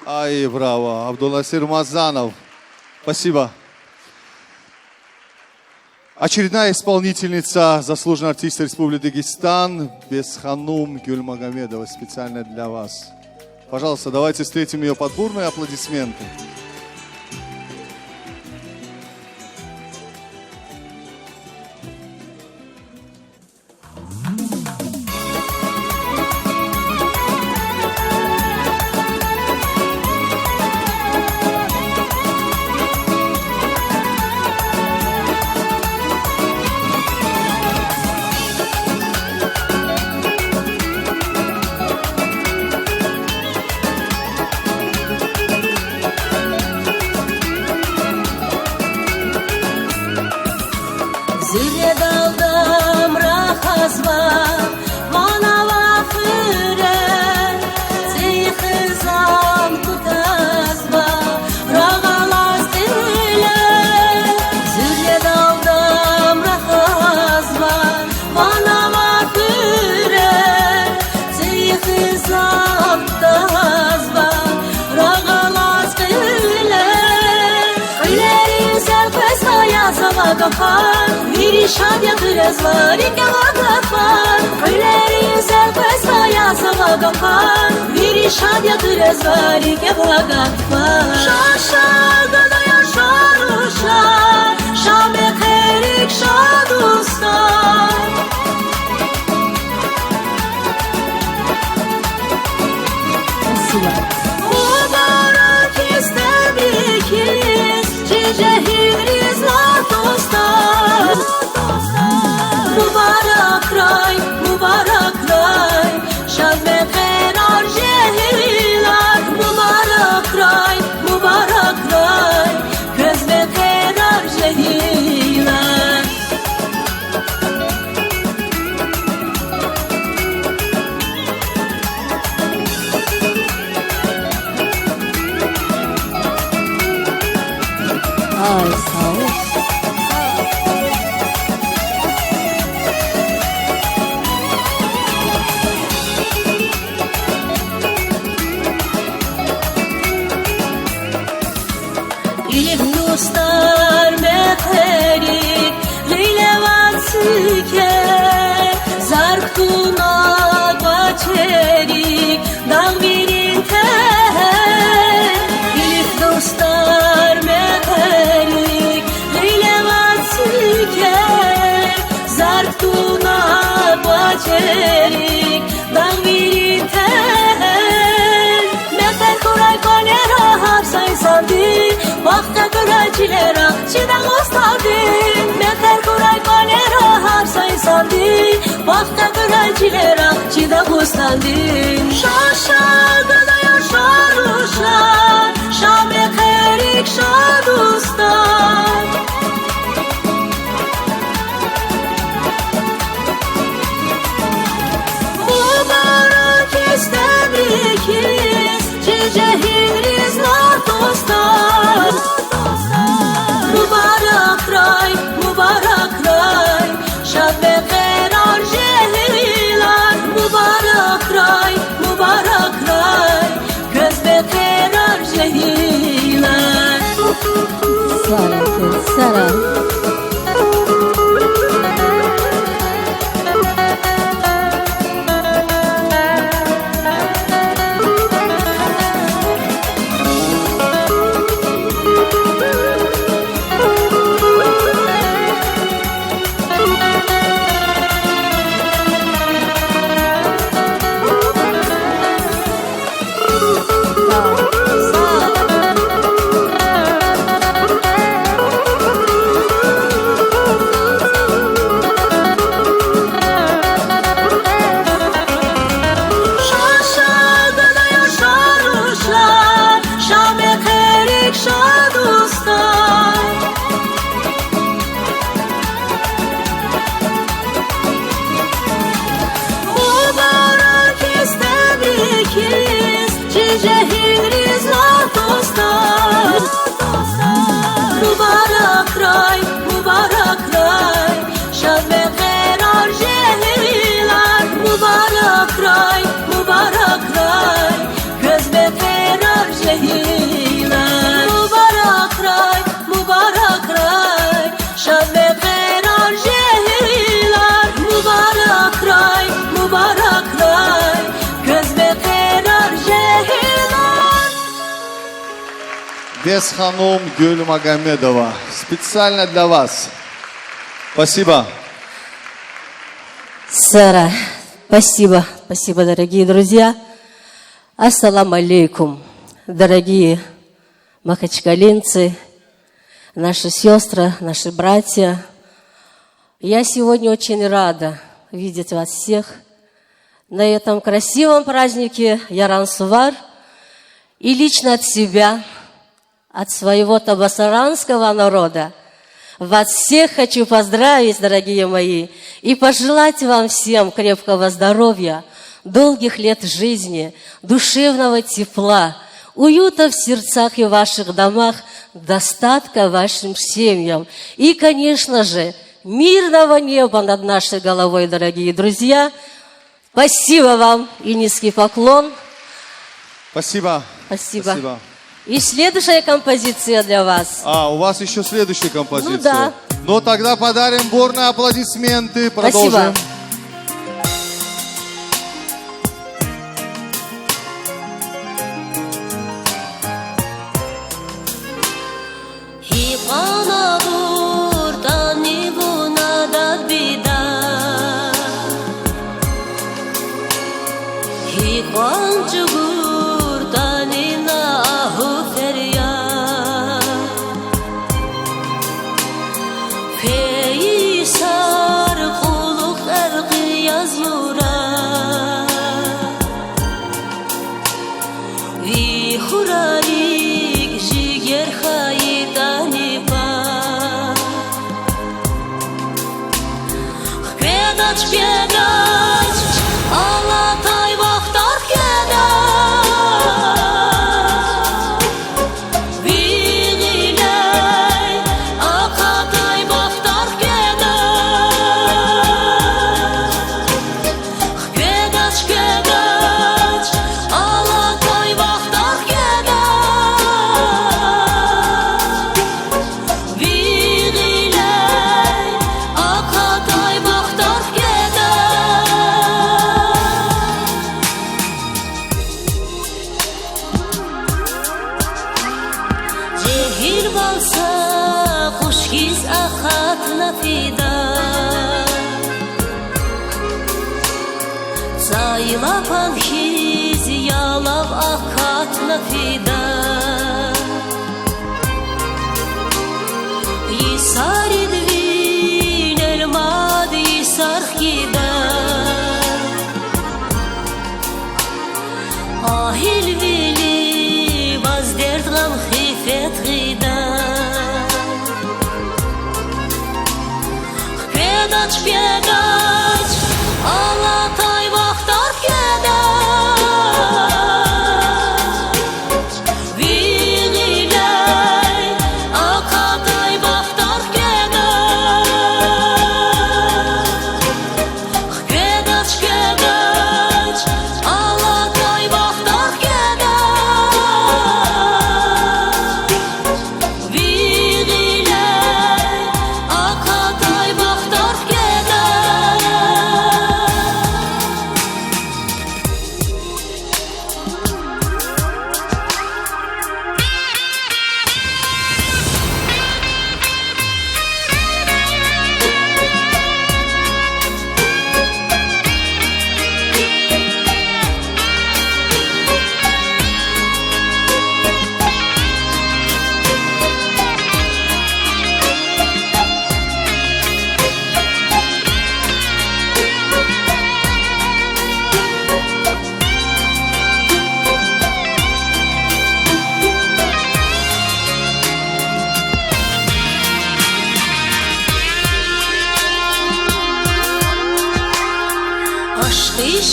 Ай, браво. Абдулнасир Мазанов. Спасибо. Очередная исполнительница, заслуженный артист Республики Дагестан, Бесханум Гюльмагомедова, специально для вас. Пожалуйста, давайте встретим ее под бурные аплодисменты. Zirve daldım rahazva Vana vakıre Zeyhizam tutazva Rağalaz dile Zirve daldım rahazva Vana vakıre Zeyhizam tutazva Rağalaz dile Ileri selpesva yazava gafar Шадя дырезлари кавагапар Хылери зерпесва я завагапар Вири шадя дырезлари кавагапар Шаша гадая шаруша Шаме херик шадуста Mubarak istebrikiz Cicehiriz latostar Mubarak ray, şad ve qerar cehilar Mubarak ray, göz ve qerar cehilar Ay sağ ol. Dostlar mehterik Leylevatsike Zarktuna baçerik Dağvirin ter Elif dostlar mehterik Leylevatsike Zarktuna baçerik Dağvirin ter Mehtер kuray konera hapsay sandi Vakta kuracilera çida gostadi Mehtер kuray konera hapsay sandi Vakta kuracilera çida gostadi Şaşa gadaya şaruşa Şame kherik şadustan Mubarak istebrikiz Cicehiriz latostar Mubarak ray, şad ve qerar cehilar Mubarak ray, göz ve qerar cehilar Sara kız, Sara. جهیلان مبارک رای شب قرار جهیلان مبارک رای göz به قرار جهیلان. Бесханум Гюль Магомедова. Специально для вас. Спасибо. Сара, спасибо, спасибо, дорогие друзья. Ассаламу алейкум, дорогие махачкалинцы, наши сестры, наши братья. Я сегодня очень рада видеть вас всех на этом красивом празднике Ярансувар. И лично от себя, от своего табасаранского народа, вас всех хочу поздравить, дорогие мои, и пожелать вам всем крепкого здоровья, долгих лет жизни, душевного тепла, уюта в сердцах и ваших домах, достатка вашим семьям. И, конечно же, мирного неба над нашей головой, дорогие друзья. Спасибо вам и низкий поклон. Спасибо. Спасибо. И следующая композиция для вас. А, у вас еще следующая композиция. Ну да. Ну тогда подарим бурные аплодисменты. Продолжим. Спасибо.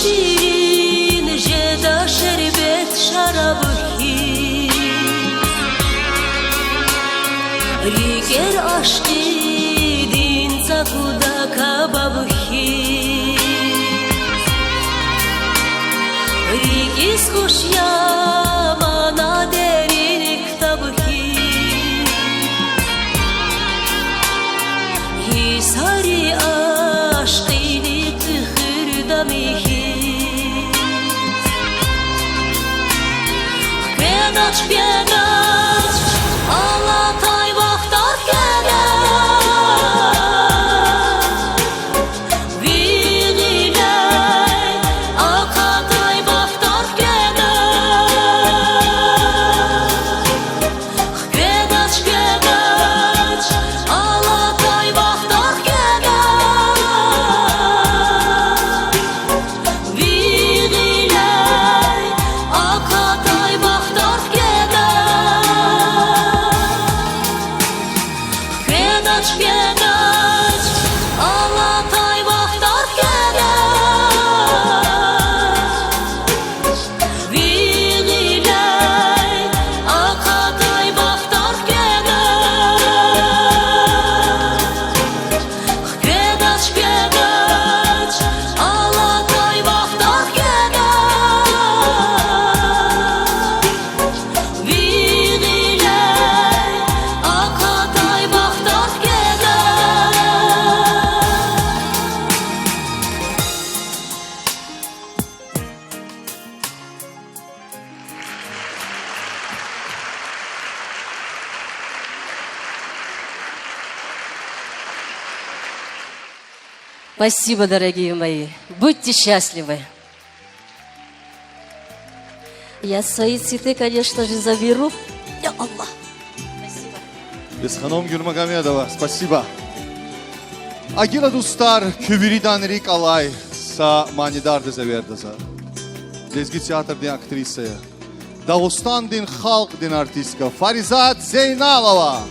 شیرین جدا شربت şarabı Riger aşkı din zakuda kababı Rigis kuş ya bana de geç Ağlatay vaxtar geç Viğiley Akatay vaxtar geç Geç geç Ağlatay vaxtar geç Viğiley Akatay vaxtar geç Geç geç Ağlatay vaxtar geç Viğiley Akatay vaxtar geç Geç geç Ağlatay vaxtar geç Viğiley Akatay vaxtar geç Спасибо, дорогие мои. Будьте счастливы. Я свои цветы, конечно же, заберу. Я Аллах. Спасибо. Бесханом Гюрмагомедова, спасибо. Агила Дустар, Küviridan Rik Alay, sa manidar dezaverdaza. Lezgi театр din aktrisaya. Dağıstan din halk din artistka. Farizat Zeynalova.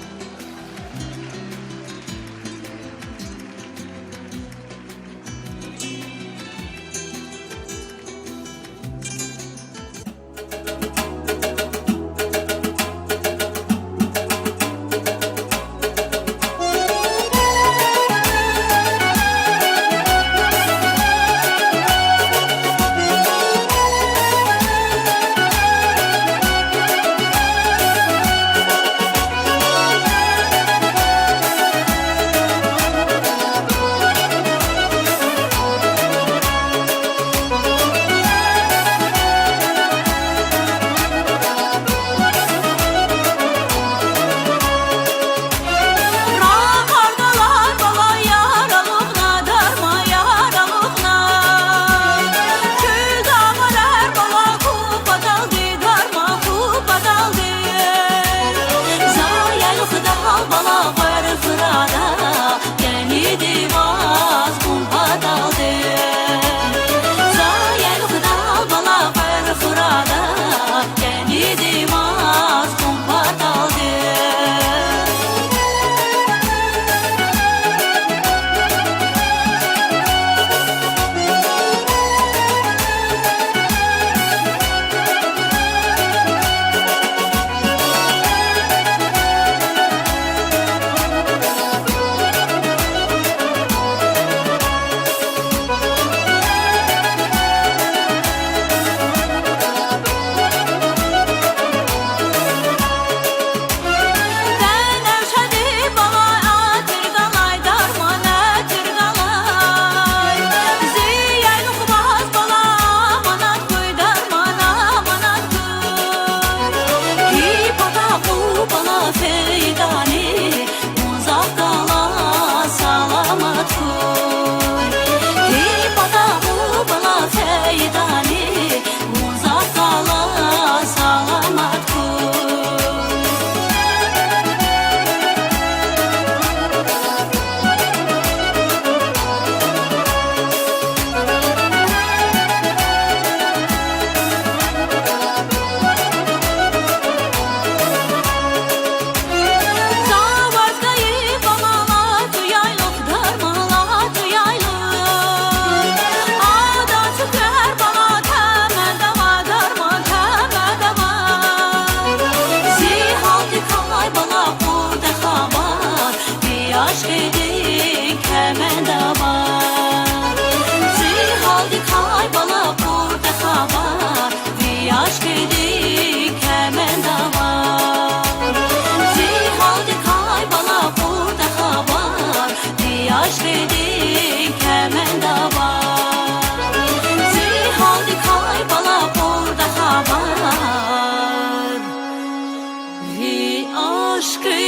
Hoşgidin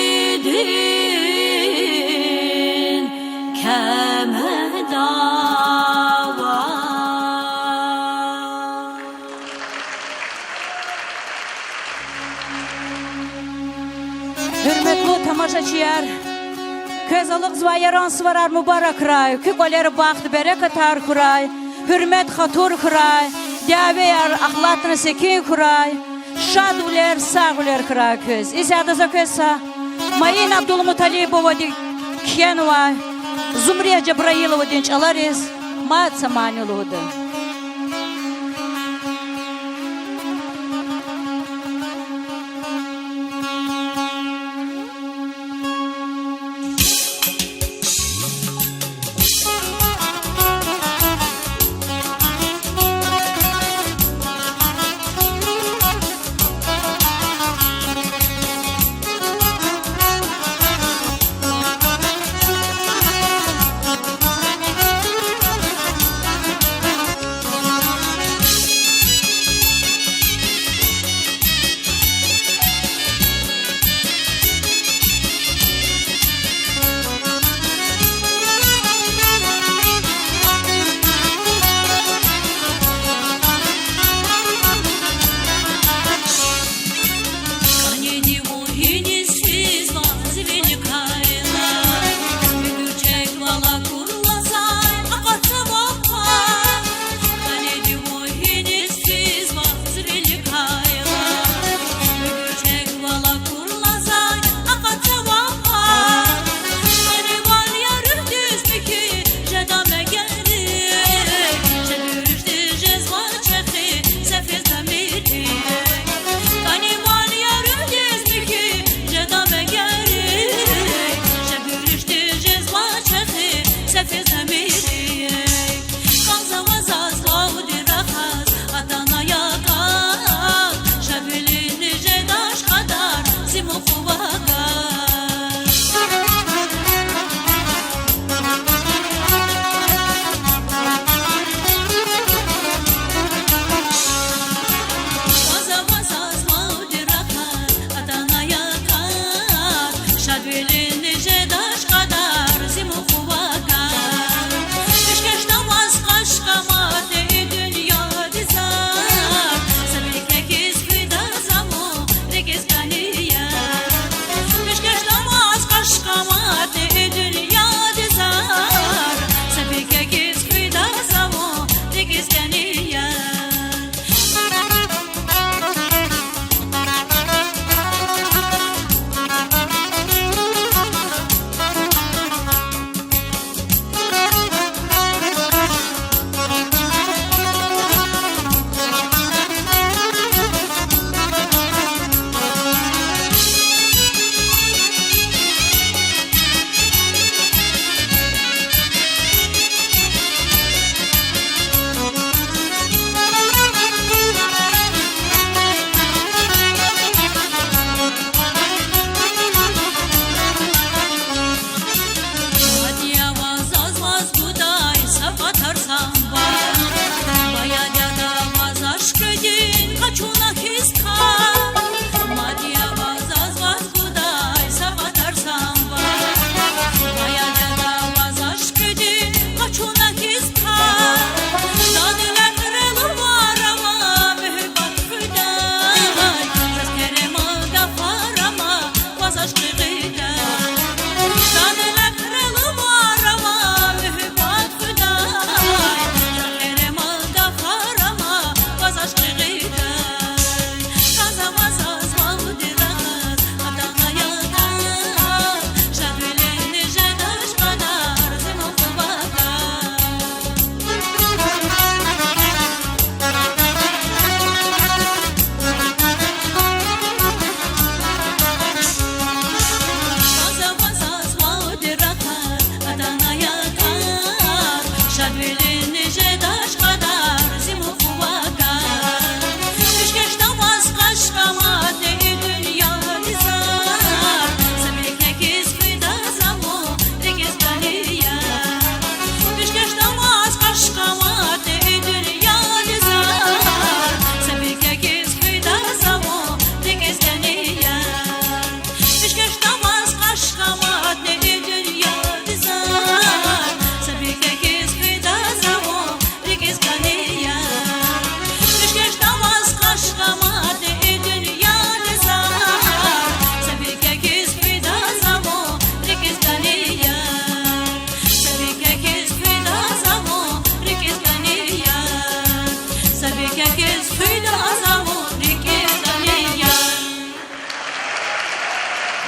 kemedava. Hürmetli tamaşaçılar, közalık zvayaran svarar mübarek ray, kükoleri baxt bereket ar kuray, hürmet hatur kuray, deveyar ahlatını sekin kuray, şad uler sağ uler kuray köz. İzadıza közsa, Mayin Abdülmutalibova di Kienova, Zumriya Cebrailova dinç alariz, Mat Samanyoludu.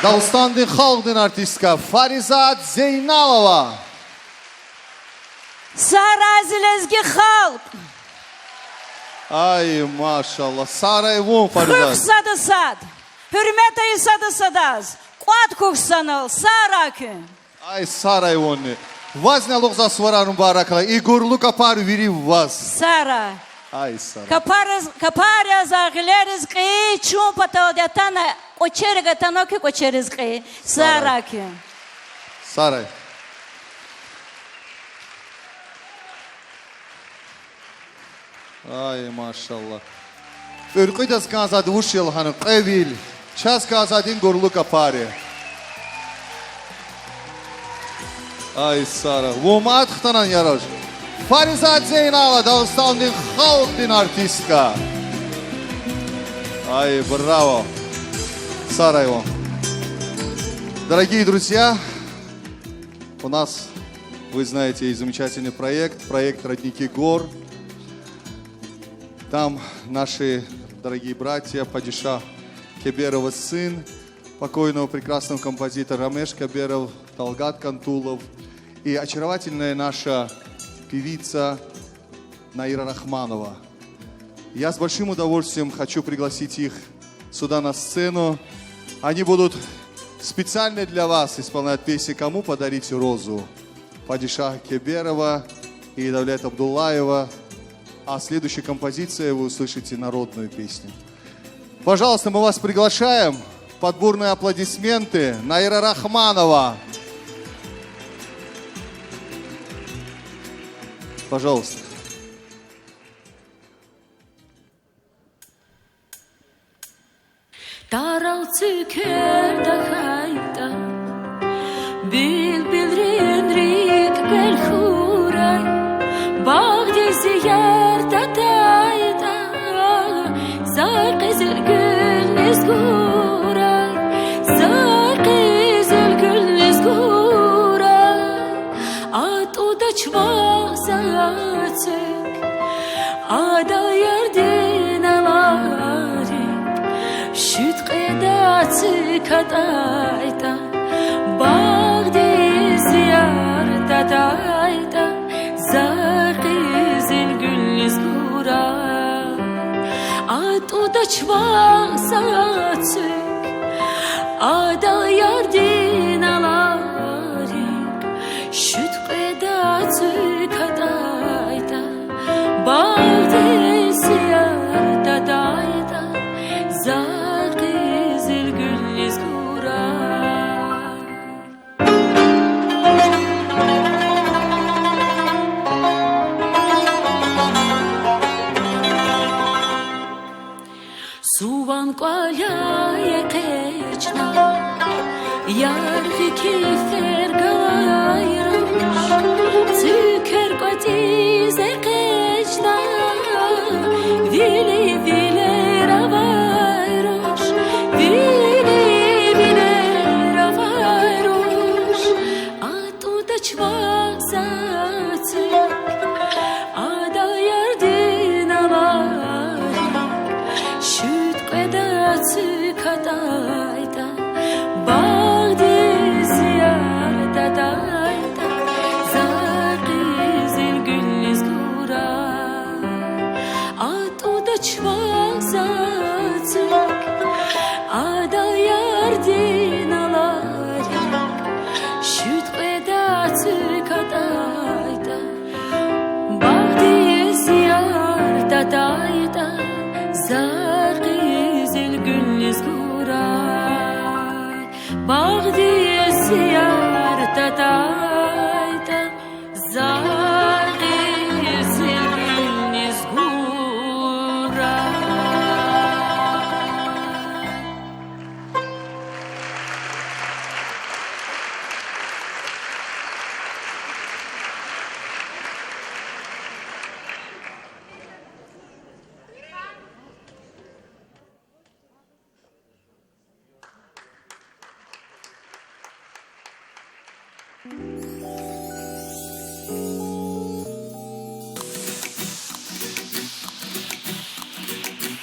Dağıstan'dın xalqdın artistka Farizat Zeynalova. Саразилезги халк. Ay maşallah. Sarayevon Farizat. Хыксады сад. Hürmet ayı sadı sadaz. Kuat kuksanıl. Sarakın. Ay Sarayevon. Vaznялук за сварарун баракала. Игорлу капар вири ваз. Сара. Ay Sara. Капаря загилерез кы. Чум патаудятана. Очерега таноки кочерез кы. Саракын. Saray. Ay maşallah. Örqüdas qazad vuşyal hanı qevil. Ças qazadin gorlu kapari. Ay Sara. Vomat xtanan yaraj. Farizat Zeynalova Dağıstan'dın xalqdın artistka. Ay браво. Сараево. Дорогие друзья, у нас, вы знаете, замечательный проект «Родники гор». Там наши дорогие братья, Падиша Кеберова сын, покойного прекрасного композитора Рамеш Кеберов, Талгат Кантулов и очаровательная наша певица Наира Рахманова. Я с большим удовольствием хочу пригласить их сюда на сцену. Они будут специально для вас исполнять песни «Кому подарить розу» Падиша Кеберова и Давлет Абдуллаева. А следующей композицией вы услышите народную песню. Пожалуйста, мы вас приглашаем. Подборные аплодисменты. Наира Рахманова. Пожалуйста. Таралцы керда хайта, Bil rinrik gel huray, Bağdezi yerde dayda, Zar kızıl gülüz guray, Zar kızıl gülüz guray, At uda çvazatık, Ada yerdin alarik, Şüt qedatı kadayda, Bağdezi yerde dayda, Zar kızıl gülüz guray, At uda çvazatık, Ada yerdin alarik, Şüt qedatı kadayda, Bağdezi yerde dayda, Zar kızıl gülüz guray. Suvan qalaya qeçna, Yargı kifer galayraş, Tüker qatize qeçna, Vili vile ravayroş, Vili vile ravayroş, Atuda çvazatı, Ada yerdin alarik, Şüt qedatı kadayda, Bağdezi yerde dayda, Zar kızıl gülüz guray, At uda çvazatı, Ada yerdin alarik, Şüt qedatı kadayda, Bağdezi yerde dayda, Zar kızıl gülüz guray, Bağdezi yerde dayda, Zar kızıl gülüz guray.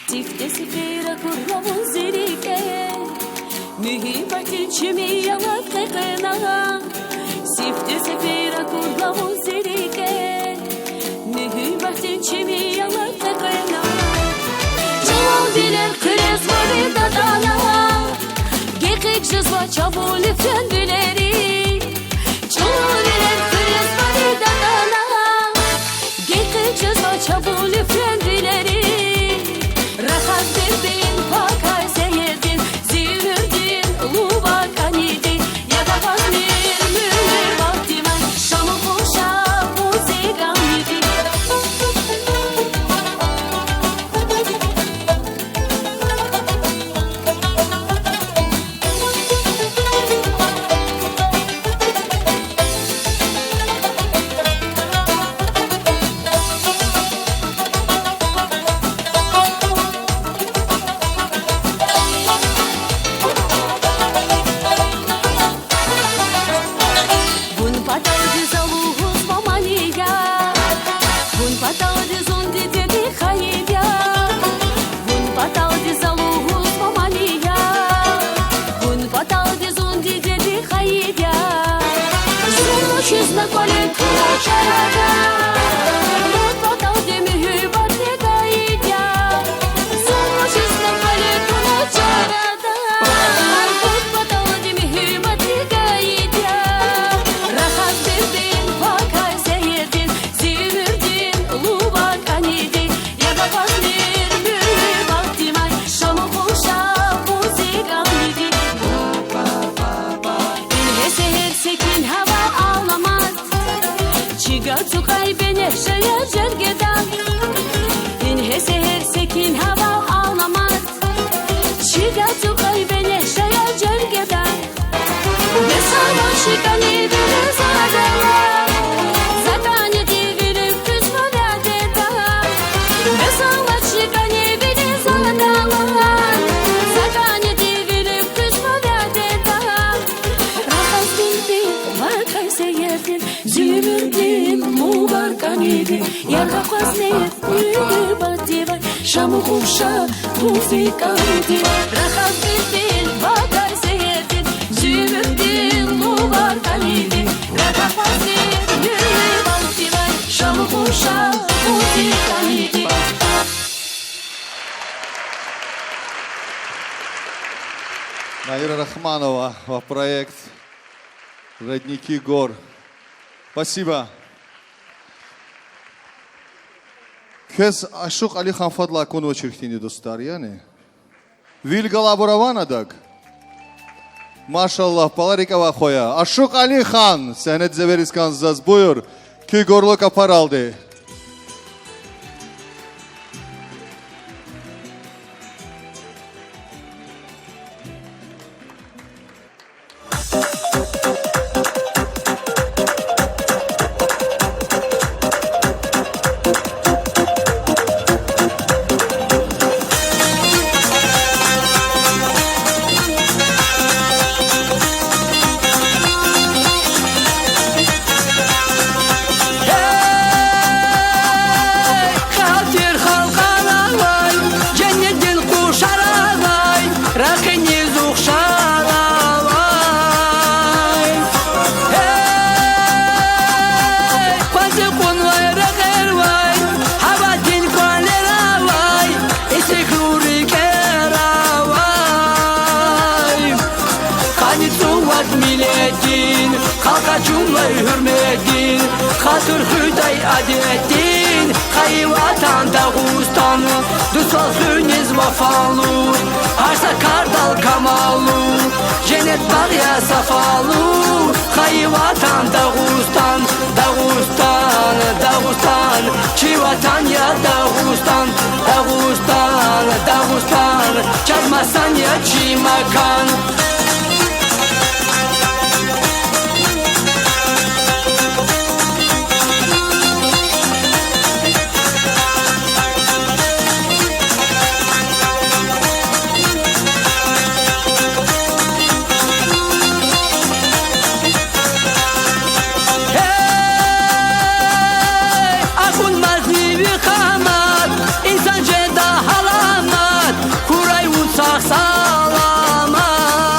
Tifte sifira kurravun zirike, mühibbetin çimi yalat kekena Sifti sefira kurlavun zirike mühibbetin çimi yalat kekena Çalan bilir kriz veri dadana Gekik jizva çabuli fendileri Çalan bilir kriz veri dadana Gekik jizva çabuli fendileri Rahat birbin pakay seyirdin Zivürdin luva kanidi Ya da vazmir mürmür vaktimen Şamı kuşa muzikan yedi Честно колет чарада Вот потал де мюхибат не гаидя Зону честно колет чарада Вот потал де мюхибат не гаидя Рахат бердин pakay seyirdin Zivürdin luva kanidi Ya da vazmir mühibbat dimay Şamı kuşa muzikan yedi İlhe seher sekin hava Чигацу кайбене шая жергедан Инhe seher sekin hava ağlamaz Чигацу кайбене шая жергедан Besana şikani bile zadala Zakani divirip küsmü derdeda Besana şikani bile zadala Zakani divirip küsmü derdeda Rahaz bildi vakay seyerdin Zümürdin mubarkanidi Yaka kwasnet mühibbat divay Şamı kuşa muzikanidi Rahaz bildin vakay seyerdin Zümürdin mubarkanidi Yaka kwasnet mühibbat divay Şamı kuşa muzikanidi Наира Рахманова в проект «Родники гор». Спасибо. Кез Ашук Алихан Фадла кон очерктини достар, яне? Вил галабураванадаг. Машаллах, Паларикова хоя. Ашук Алихан, сенет зеверискан заз буйур, ки горлока паралды. Hürmetin, hatır hüday adettin Hayvatan Dağustanı, Dusal hüniz vafalı Arsa kardal kamalı, cennet bağya safalı Hayvatan Dağustan, Dağustan, Dağustan Çivatan ya Dağustan, Dağustan, Dağustan Çazmasan ya çimakan Salamat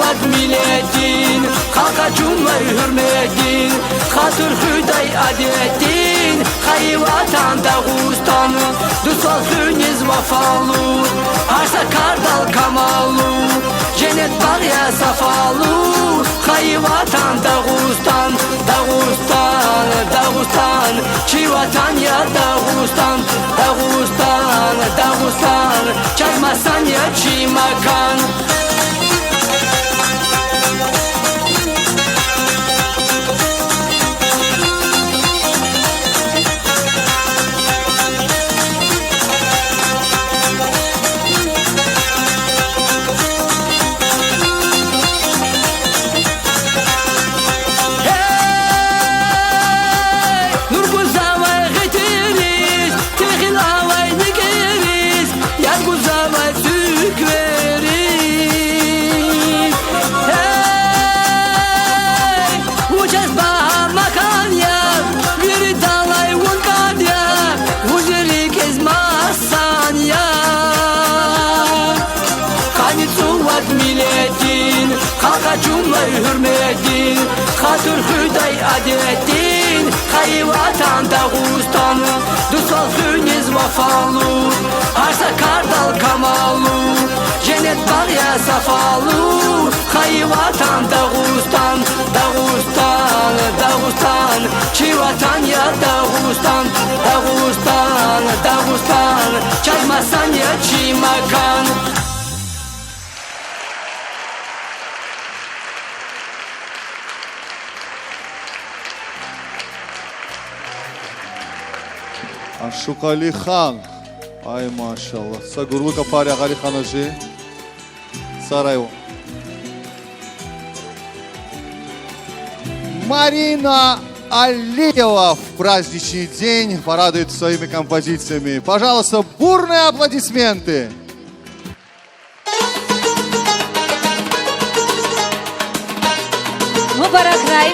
suvat milletin Halka cumhur hürmetin Hatır hüday adetin Hayı vatan Dağıstan Dusal hüniz vafalı Arsa kardal kamalı Cennet bağya safalı Hayı vatan Dağıstan Dağıstan, Dağıstan Çi vatan ya Dağıstan Dağıstan, Dağıstan Çaymasan ya çi makan Cumhur hürmetin Hatır hüday adetin Hayı vatan Dağıstan Dusal hüniz vafalı Arsa kardal kamalı Cennet bağya safalı Hayı vatan Dağıstan Dağıstan, Dağıstan Çi vatan ya Dağıstan Dağıstan, Dağıstan Çaymasan ya çi makan Ашукали хан. Ай, машаллах. Сагурлука паря Гали ханажи. Сараево. Марина Алиева в праздничный день порадует своими композициями. Пожалуйста, бурные аплодисменты. Мубарак рай.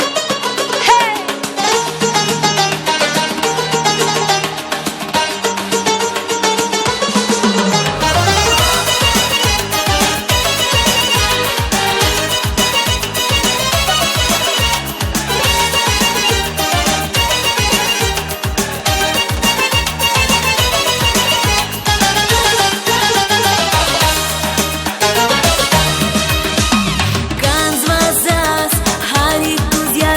Gan zvazas, hari kuzya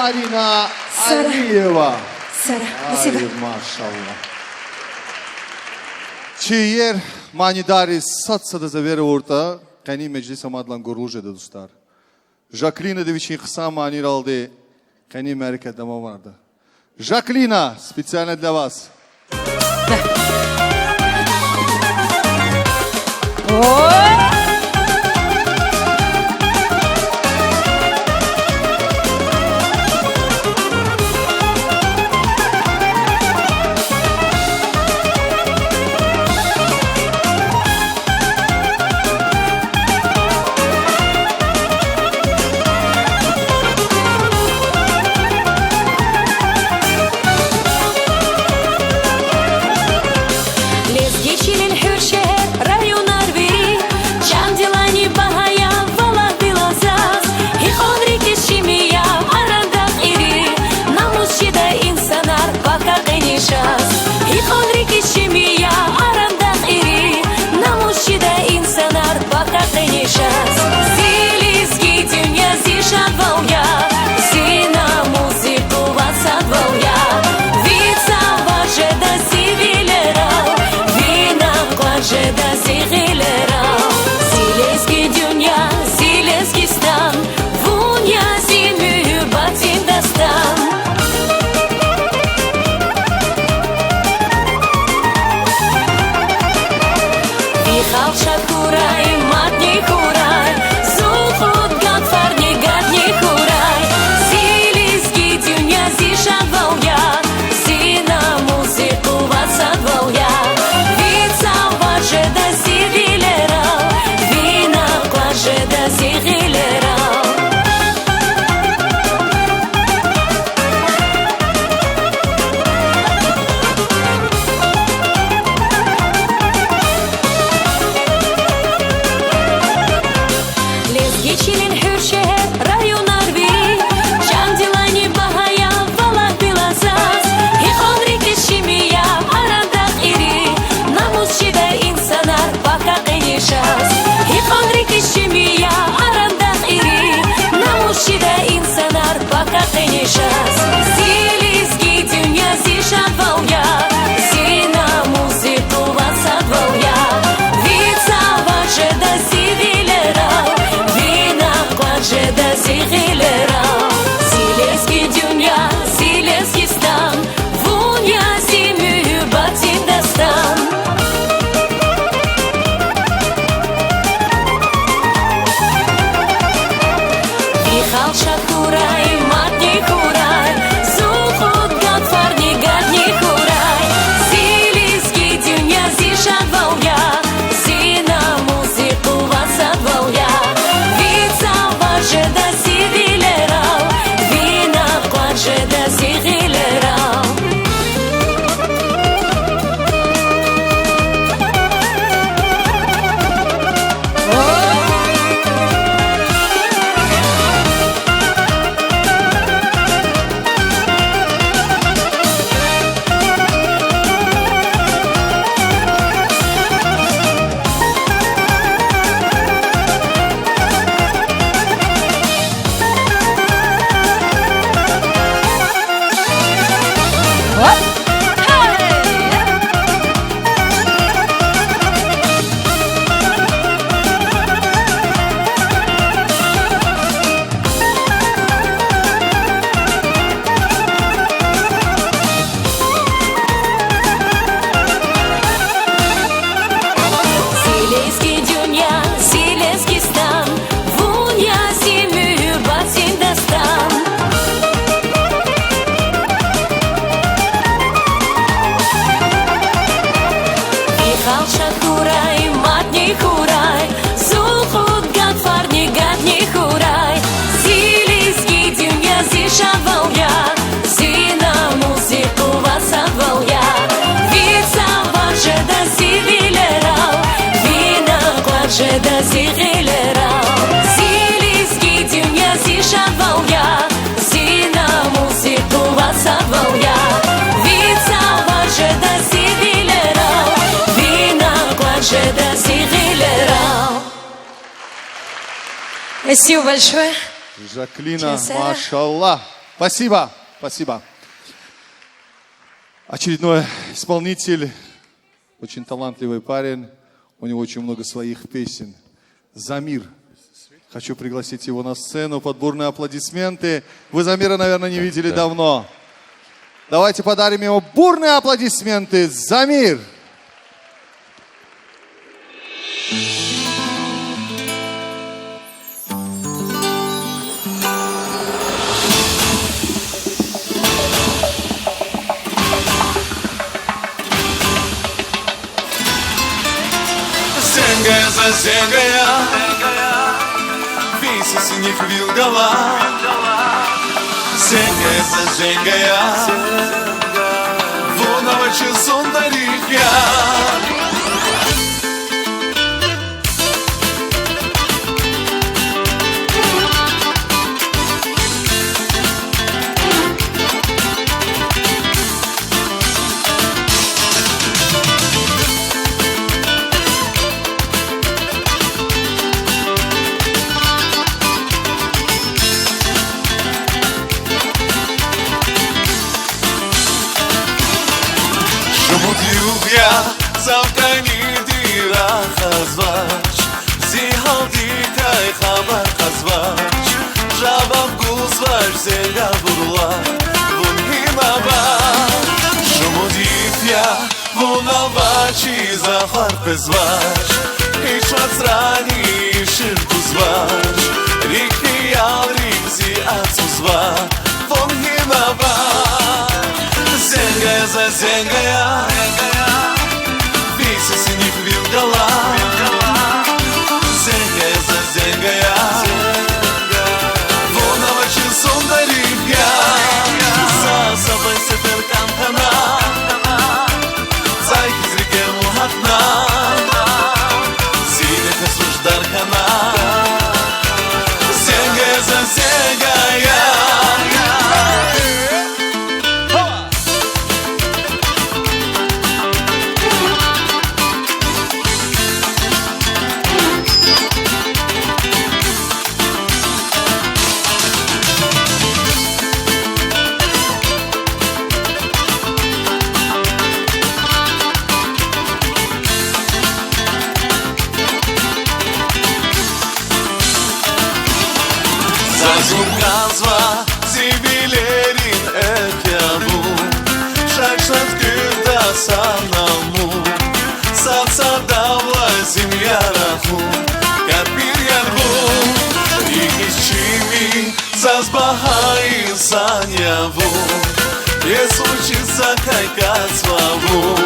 Марина Алиева. Сара, Ay maşallah. Çiğer manidari satsada zavere orta kani meclis amadlan gorulje da dostlar. Jacqueline de viçin kısa manir aldı kani merkez dama vardı. Jacqueline, специально для вас. Спасибо большое. Жаклина, машаллах. Спасибо, спасибо. Очередной исполнитель, очень талантливый парень, у него очень много своих песен. Замир. Хочу пригласить его на сцену под бурные аплодисменты. Вы Замира, наверное, не видели давно. Давайте подарим ему бурные аплодисменты. Замир! Зенгая за зенгая, вisi sinik vilgala. Зенгая за зенгая, вунава чесундарихя. Zavkani dira khazvach Zihaldi tay khabar khazvach Javav guzvach zelya burla Vun himaba Shumudifya Vun alvachi zahar pezvach Hiç vatsrani shir kuzvach Rikhi al rikzi atzuzvach Vun himaba Zengaya za zengaya Sinik vilgala Zengaya za zengaya Vunava чесундарихя За собой сепер камхана Зайки зрике мухатна Зинек осуждар хана Зengaya за зengaya Nazva zibilerin etyabu Şakşat gülda sanamu Satsa davla zimyarahu Kapir yarbu Рикищими зазбахай саняву Есучица кайка славу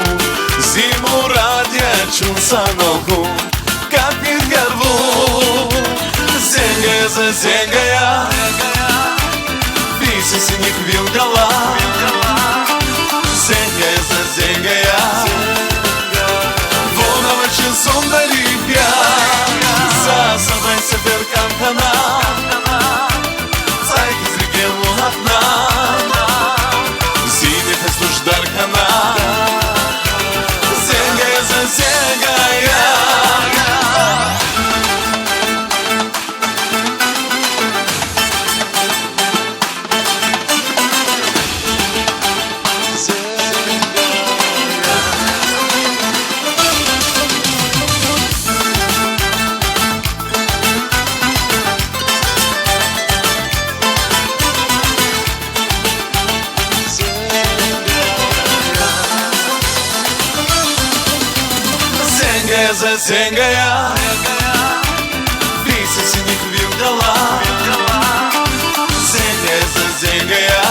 Зиму радя чунса ногу Kapir yarbu Зенгая за зенгая Вisi sinik vilgala Зенгая за зенгая Вунава чесундарихя За собой сепер камхана Зайки зрике мухатна Зинек осуждар хана Зенгая за зенгая За зенгая Вisi sinik vilgala Зенгая за зенгая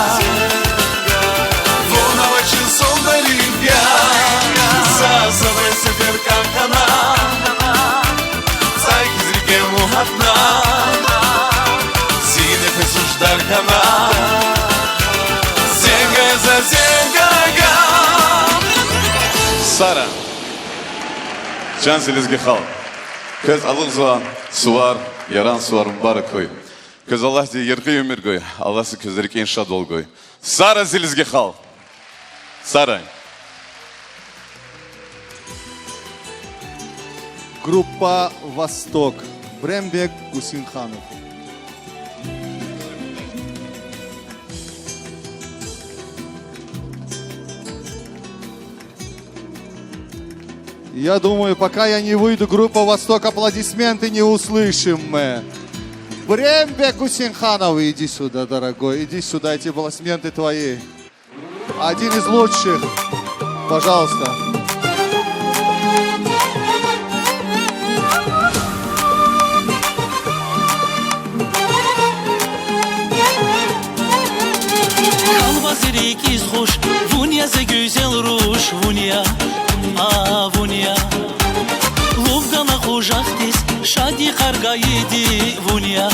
Вунава чесундарихя За собой сепер камхана Зайки зрике мухатна Зинек осуждар хана Зенгая за зенгая Сара Can Silizgi xalq. Köz alıq suvar, yaran suvarın barı koy. Köz Allah diye yırgı ömür koy. Allah'sı közlerik enşad ol koy. Sara Silizgi xalq. Sara. Группа «Восток». Брембек Гусинханов. Я думаю, пока я не выйду, группа «Восток» аплодисменты не услышим мы. Брембек Усинханов, иди сюда, дорогой, иди сюда, эти аплодисменты твои. Один из лучших. Пожалуйста. Kalbazirik iz hoş Vunya'za güzel ruş Vunya, Vunya Luvgana hoşaktis Şadi karga yedi Vunya,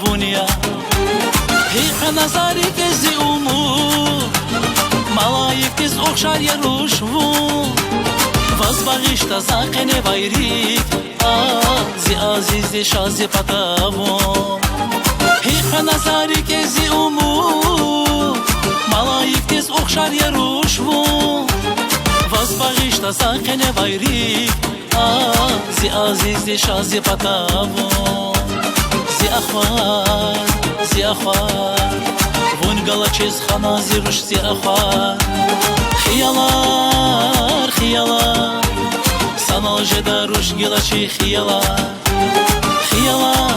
Vunya Heyka nazari kezi umu Malayik tiz okşar yaruş Vun Vazbağışta zakene bayrik Zi azizde şazi patavun Heyka nazari kezi umu Malayik tiz okşar yaruş Vun Vazbağışta zakene bayrik Zi azizde şazi patavun Zi akhvar Vun galaçez khana zirush zi akhvar Khiyalar, khiyalar Sanal jedarush gilaçi khiyalar Khiyalar,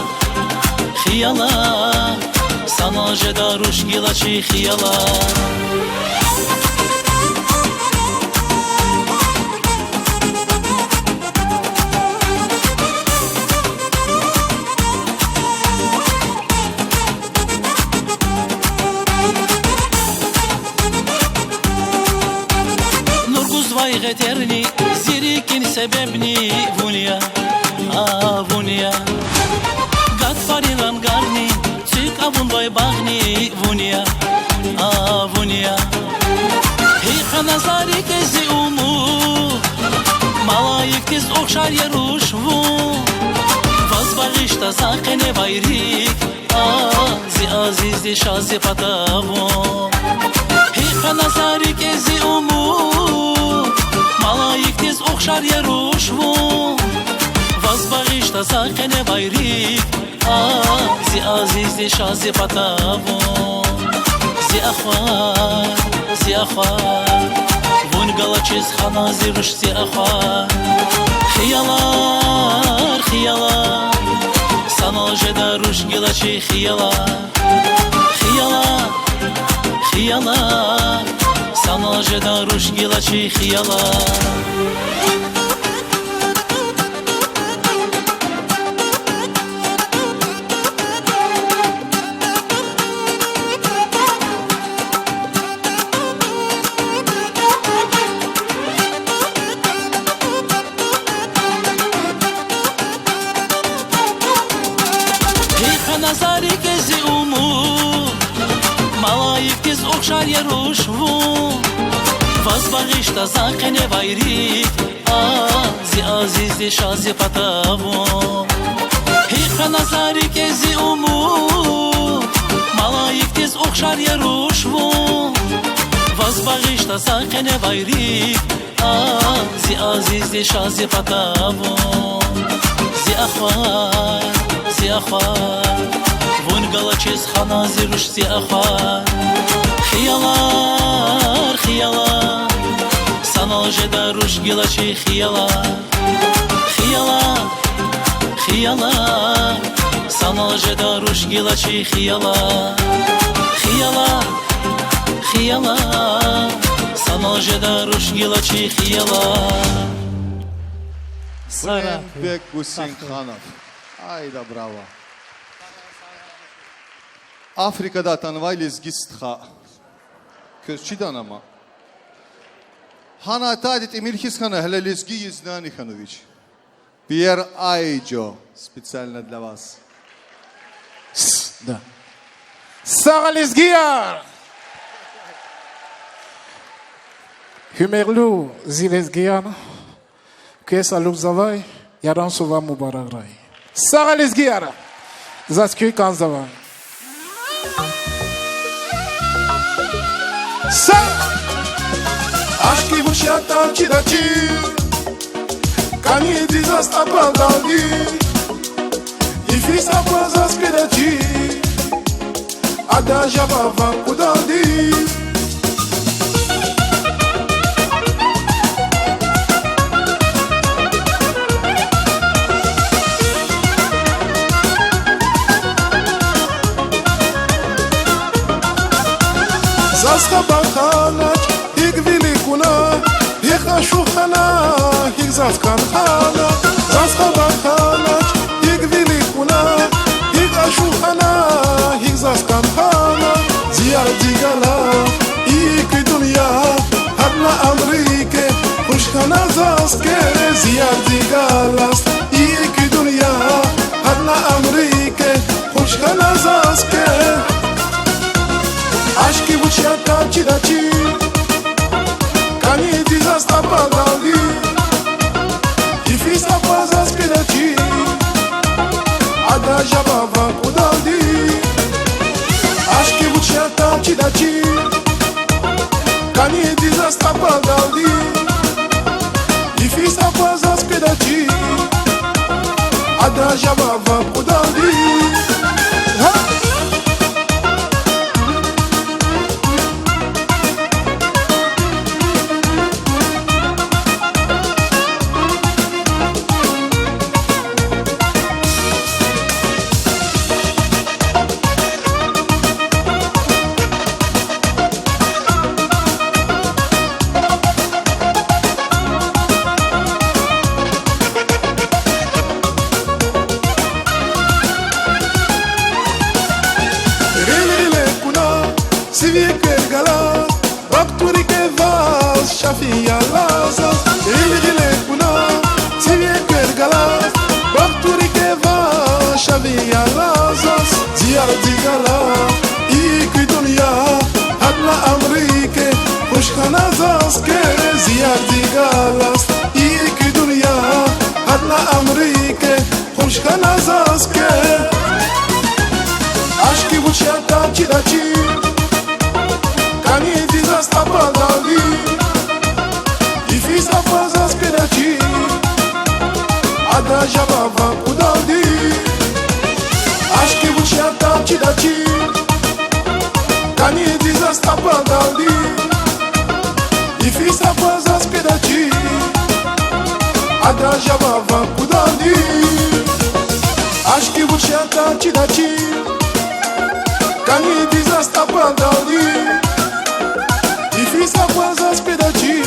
khiyalar Sanal jedarush gilaçi khiyalar Yeterli zirikin sebebni Vunya, Vunya Gatfarilan garni Çık avun vay bagni Vunya, Vunya Heyka nazari kezi umu Malayik tiz okşar yaruş Vun Vazbağışta zakene bayrik Zi azizdi şazi patavun Heyka nazari kezi umu Malayik tiz okşar yaruş Vun Vazbağışta zakene bayrik Zi azizdi şazi patavun Zi akhvar Vun galaçez khana zirush zi akhvar Khiyalar, khiyalar Sanal jedarush gilaçi khiyalar Khiyalar, khiyalar Sanal jedarush gilaçi khiyalar Nazari kezi umu Malayik tiz okşar yaruş Vun Vazbağışta zakene bayrik Zi azizdi şazi patavun Heyka nazari kezi umu Malayik tiz okşar yaruş Vun Vazbağışta zakene bayrik Zi azizdi şazi patavun Zi akhvar, zi akhvar Vun galaçez khana zirush zi akhvar Khiyalar, khiyalar Sanal jedarush gilaçi khiyalar Khiyalar, khiyalar Sanal jedarush gilaçi khiyalar Khiyalar, khiyalar Sanal jedarush gilaçi khiyalar Брембек Усинханов. Айда, браво. Afrika'da tanıvayız gistha. Köşçidan ama. Hana tadet Emilхис Хана, Helelizgi Yiznani Ханович. Pierre Aijo. Специально для вас. Да. Saralezgiar. Hümerlu Zilezgian. Kesa Lubzavay. Yaran Sova Mubarakray. Saralezgiar. Zaskui Kanzavay. Acho que vou chatar te dar tiro Caminho desasta pra Daudi E fiz a coisa que da ti A da Javava pro Daudi Zasqa bakhanach ik vilikuna ik ashukhana ik zaskan khana Zasqa bakhanach ik vilikuna ik ashukhana ik zaskan khana Ziyar digala ik dunya hadna amrike khushkhana zaske Ziyar digalas ik dunya hadna amrike khushkhana zaske Aşkı bu çata çidaçi Kani dizasta padali Ifista pazas pedaçi Ada jabava kudaldi Aşkı bu çata çidaçi Kani dizasta padali Ifista pazas pedaçi Ada jabava kudaldi Shafia laza, ilgile kuna, tivye kergala, bakturi keva, Shafia laza, ziyar digala, iki dunya, hadna amrike, khushkhana zaske, ziyar digalas, iki dunya, hadna amrike, khushkhana zaske, aşkı bu çata çidaçi, kani dizasta padali. Ifista pazas pedaçi Ada jabava kudaldi Aşkı bu çata çidaçi Kani dizasta padaldi Ifista pazas pedaçi Ada jabava kudaldi Aşkı bu çata çidaçi Kani dizasta padaldi Ifista pazas pedaçi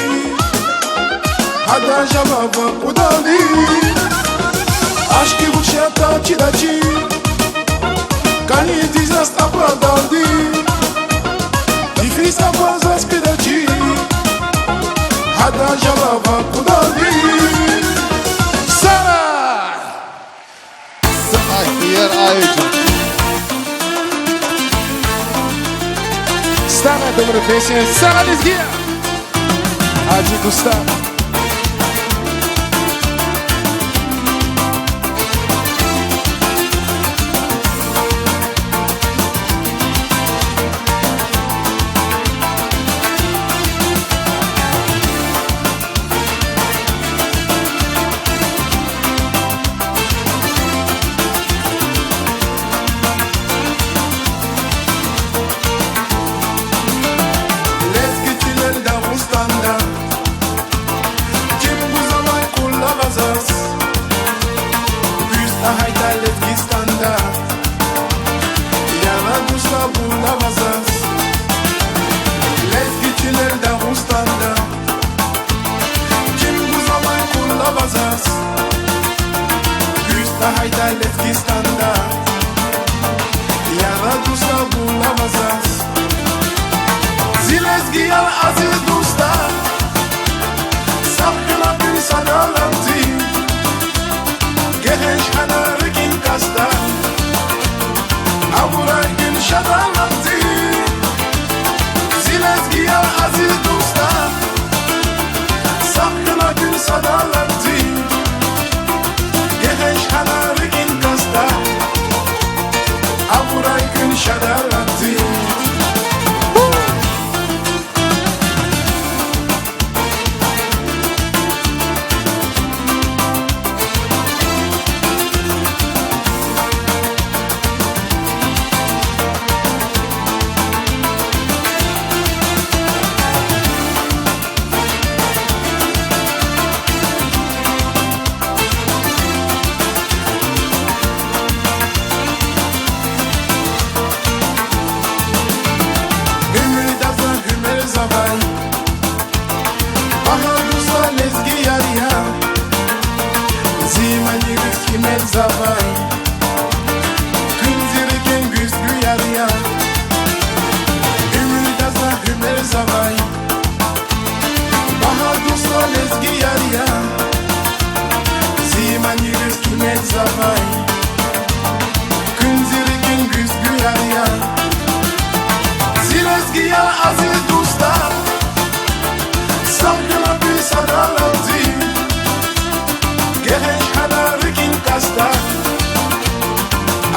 Ada jabava kudaldi Aşkı bu çata çidaçi Kani dizasta padaldi Ifista pazas pedaçi Ada jabava kudaldi Sara Sahtiyar Ayıcı Stana dobro pesem Sara Lizgia Haji Gustavo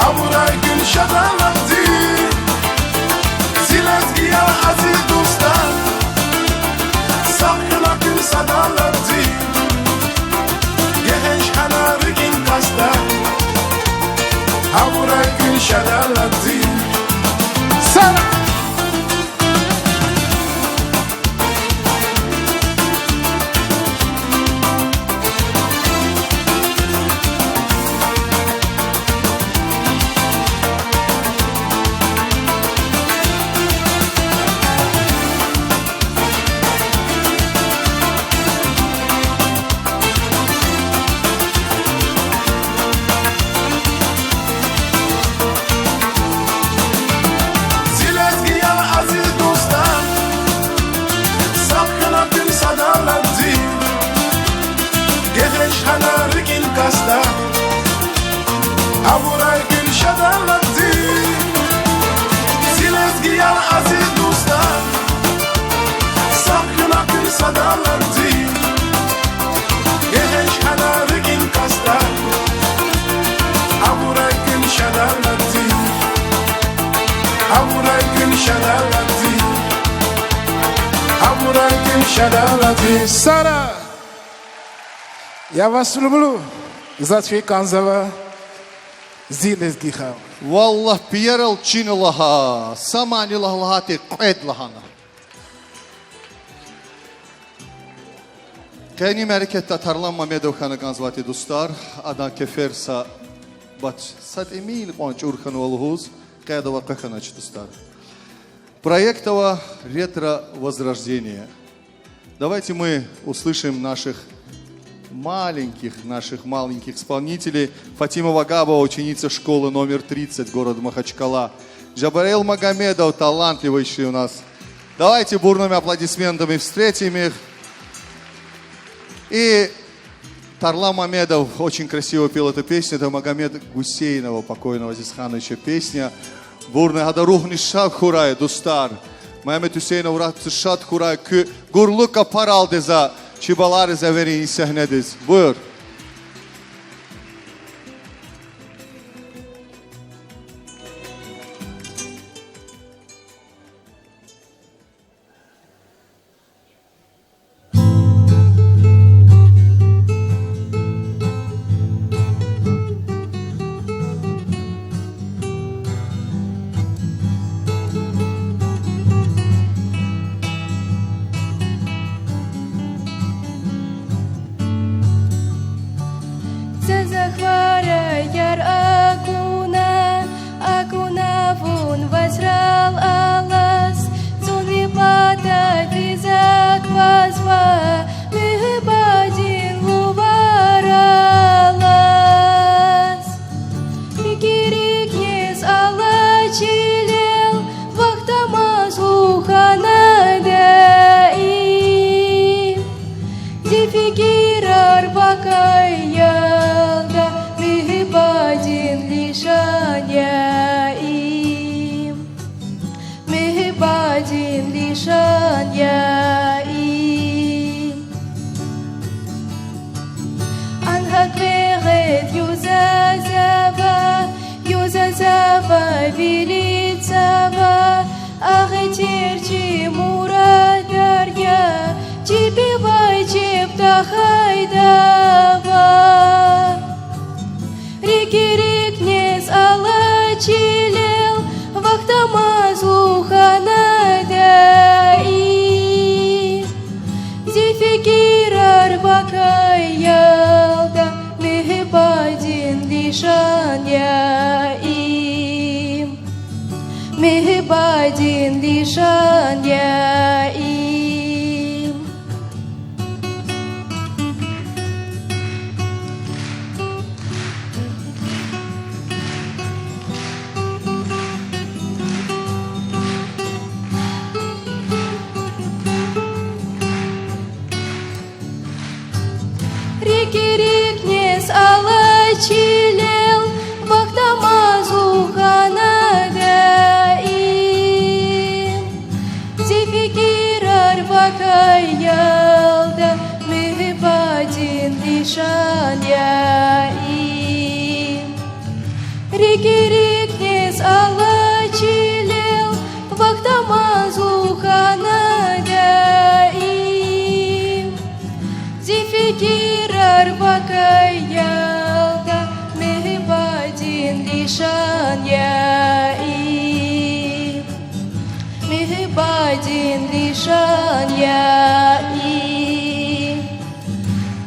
Aburay gün şadalatı Zilezgi ya aziz dostlar Sakın akın sadalatı Geheş kanarı gün kasta Aburay gün şadalatı Sana Kasta Aburay gün şadalatı Zilezgi ya aziz dostlar Sakın akın sadalatı Geheş kanarı gün kasta Aburay gün şadalatı Aburay gün şadalatı Aburay gün şadalatı Sara, я вас люблю. За твои канзава Зилезги хал. Валлах пьерел чинилаха, самани лахлахати куэдлахана. Кайни мерекетта Тарлан Мамедов хана ганзвати достар, адан кеферса бач сад эмил конч урхан волхуз, кайдова каханач достар. Проектова ретро возрождение. Давайте мы услышим наших маленьких исполнителей. Фатима Вагабова, ученица школы номер 30, город Махачкала. Джабраил Магомедов, талантливейший у нас. Давайте бурными аплодисментами встретим их. И Тарлан Мамедов очень красиво пел эту песню. Это Магомед Гусейнова, покойного Азизхановича, песня. Бурный Гадарухни Шат Хурай, Дустар. Мehmet Hüseyin Uğrat Şat Huray Kü Gurluka Paraldeza Çibaları Zeveri sahnediz. Buyur. Rikiri Кез ала чилел вақтамаз луханадаим Зификир арбакаялда мехбадин лишан яим Мехбадин лишан яим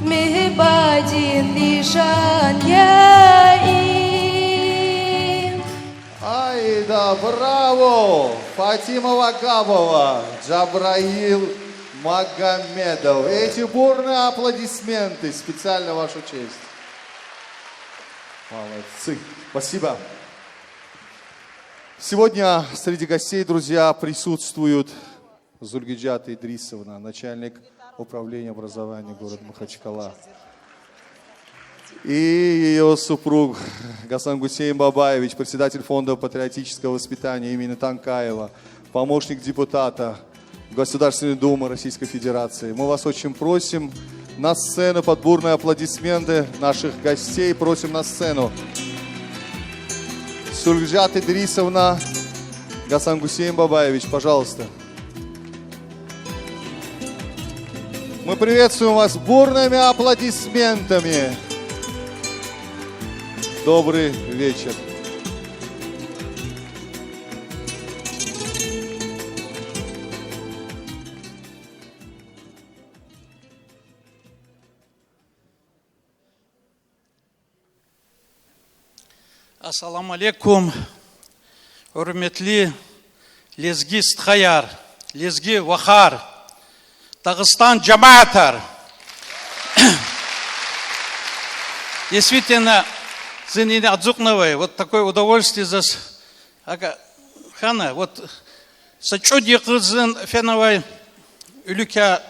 Мехбадин лишан яим. Ай да, браво! Фатима Вагабова, Джабраил Магомедов. Эти бурные аплодисменты специально в вашу честь. Молодцы. Спасибо. Сегодня среди гостей, друзья, присутствуют Зульгиджат Идрисовна, начальник управления образования города Махачкала. И ее супруг Гасан Гусейн Бабаевич, председатель фонда патриотического воспитания имени Танкаева, помощник депутата Государственной Думы Российской Федерации. Мы вас очень просим на сцену под бурные аплодисменты наших гостей. Просим на сцену. Зульгиджат Идрисовна, Гасан Гусейн Бабаевич, пожалуйста. Мы приветствуем вас бурными аплодисментами. Добрый вечер. Ассаламу алейкум, hürmetli Лезги Стхаяр, Лезги Вахар, Дагестан Джамаатар. Действительно, Зенина Адзукновой, вот такое удовольствие за Хана, вот Сачуди Кызын Феновой, Илюкя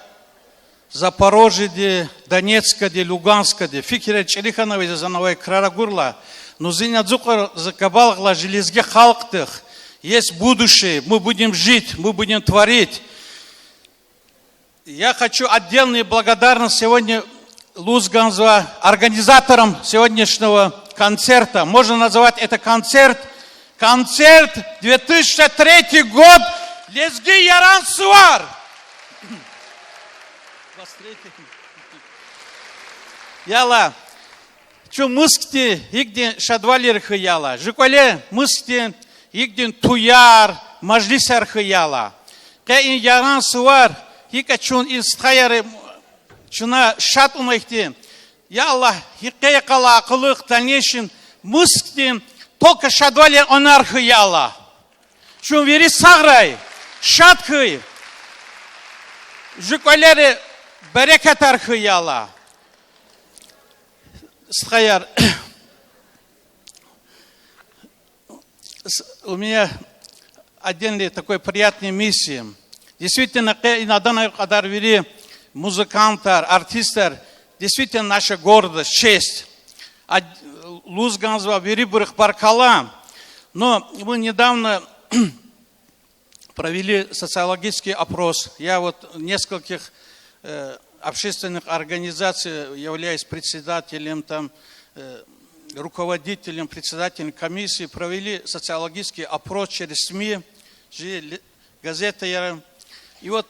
Запорожье, Донецка, Луганска, Фикере Челихановой, Зановой Крарагурла, но Зенина Адзукова закабалгла железге халктых, есть будущее, мы будем жить, мы будем творить. Я хочу отдельную благодарность сегодня Лузганзва, организаторам сегодняшнего концерта. Можно называть это концерт 2003 год Лезги Яран Суар. Яла, чу мыскти игден шадвалер хыяла, жуколе мыскти игден туяр мажлисар хыяла. Каин Яран Суар, ика чун инстхаяры чуна шат умайхти. Я Аллах, хикая кала акылых дальнейшем мыскти только шадвалер онар хыяла. Чун вери саграй, шат хый, жуколеры берекатар хыяла. Стхаяр, у меня отдельная такой приятная миссия. Действительно, иногда на вели музыкантар, артистар, действительно наша гордость, честь. Лузганзва, Верибурых, Баркала. Но мы недавно провели социологический опрос. Я вот в нескольких общественных организаций являюсь председателем, там, руководителем, председателем комиссии. Провели социологический опрос через СМИ, газеты. И вот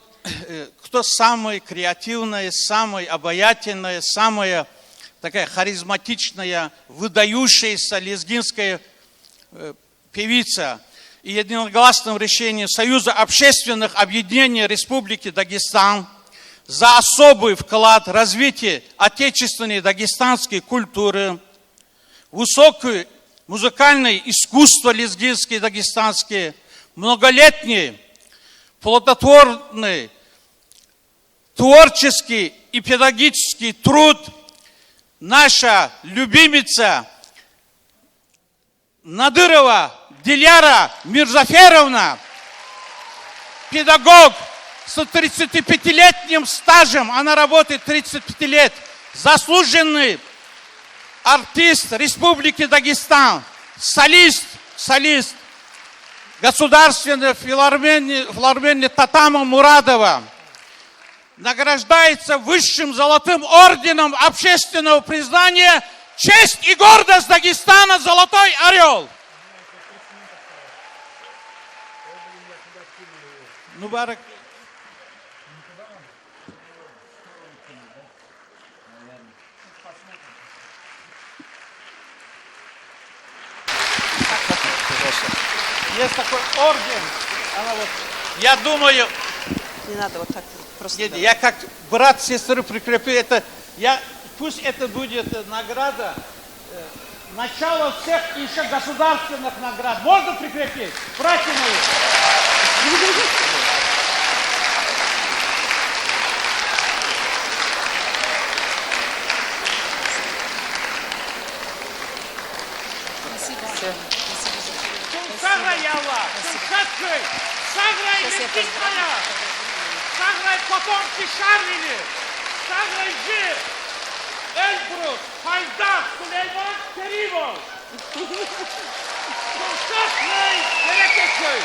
кто самая креативная, самая обаятельная, самая такая харизматичная, выдающаяся лезгинская певица. И единогласным решением Союза общественных объединений Республики Дагестан за особый вклад в развитие отечественной дагестанской культуры, высокое музыкальное искусство лезгинские, дагестанские, многолетний, плодотворный, творческий и педагогический труд наша любимица Надырова Диляра Мирзаферовна, педагог с 35-летним стажем, она работает 35 лет, заслуженный артист Республики Дагестан, солист Государственной филармонии Татама Мурадова, награждается высшим золотым орденом общественного признания «Честь и гордость Дагестана, Золотой Орел». Мубарак. Есть такой орден. Она вот, я думаю, Не надо вот так просто. я как брат сестры прикреплю это. Пусть это будет награда. Начало всех еще государственных наград. Можно прикрепить? Братья мои. Саграй, Аллах! Саграй, Мексикая! Саграй, потомки Шарлили! Саграй, Жир! Эльбрус, Хайдак, Сулейман, Керимов! Саграй, Берекетköy!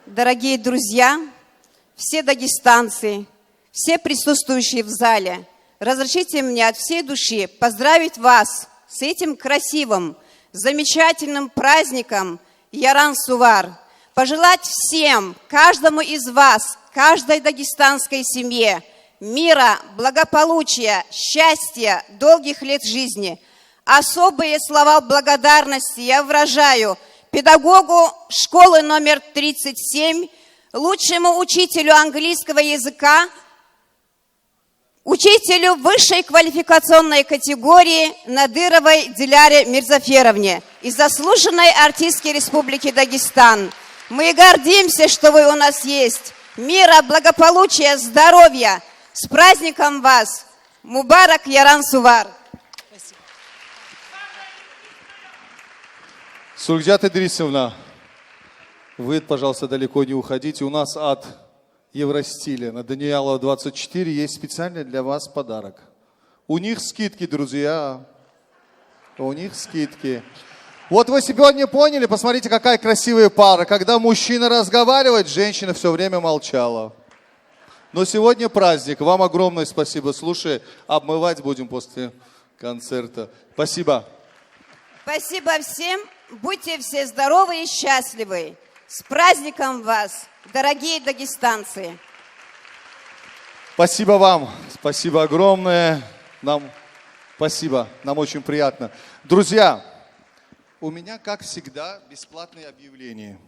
Дорогие друзья, все дагестанцы, все присутствующие в зале, разрешите мне от всей души поздравить вас с этим красивым, замечательным праздником Яран-Сувар. Пожелать всем, каждому из вас, каждой дагестанской семье мира, благополучия, счастья, долгих лет жизни. Особые слова благодарности я выражаю педагогу школы номер 37, лучшему учителю английского языка, учителю высшей квалификационной категории Надыровой Диляре Мирзаферовне и заслуженной артистке Республики Дагестан. Мы гордимся, что вы у нас есть. Мира, благополучия, здоровья. С праздником вас! Мубарак Яран-Сувар! Сургджат Идрисовна, вы, пожалуйста, далеко не уходите. У нас от Евростиля на Даниялова 24 есть специально для вас подарок. У них скидки, друзья. У них скидки. Вот вы сегодня поняли, посмотрите, какая красивая пара. Когда мужчина разговаривает, женщина все время молчала. Но сегодня праздник. Вам огромное спасибо. Слушай, обмывать будем после концерта. Спасибо. Спасибо всем. Будьте все здоровы и счастливы. С праздником вас, дорогие дагестанцы. Спасибо вам. Спасибо огромное. Спасибо. Нам очень приятно. Друзья, у меня, как всегда, бесплатные объявления.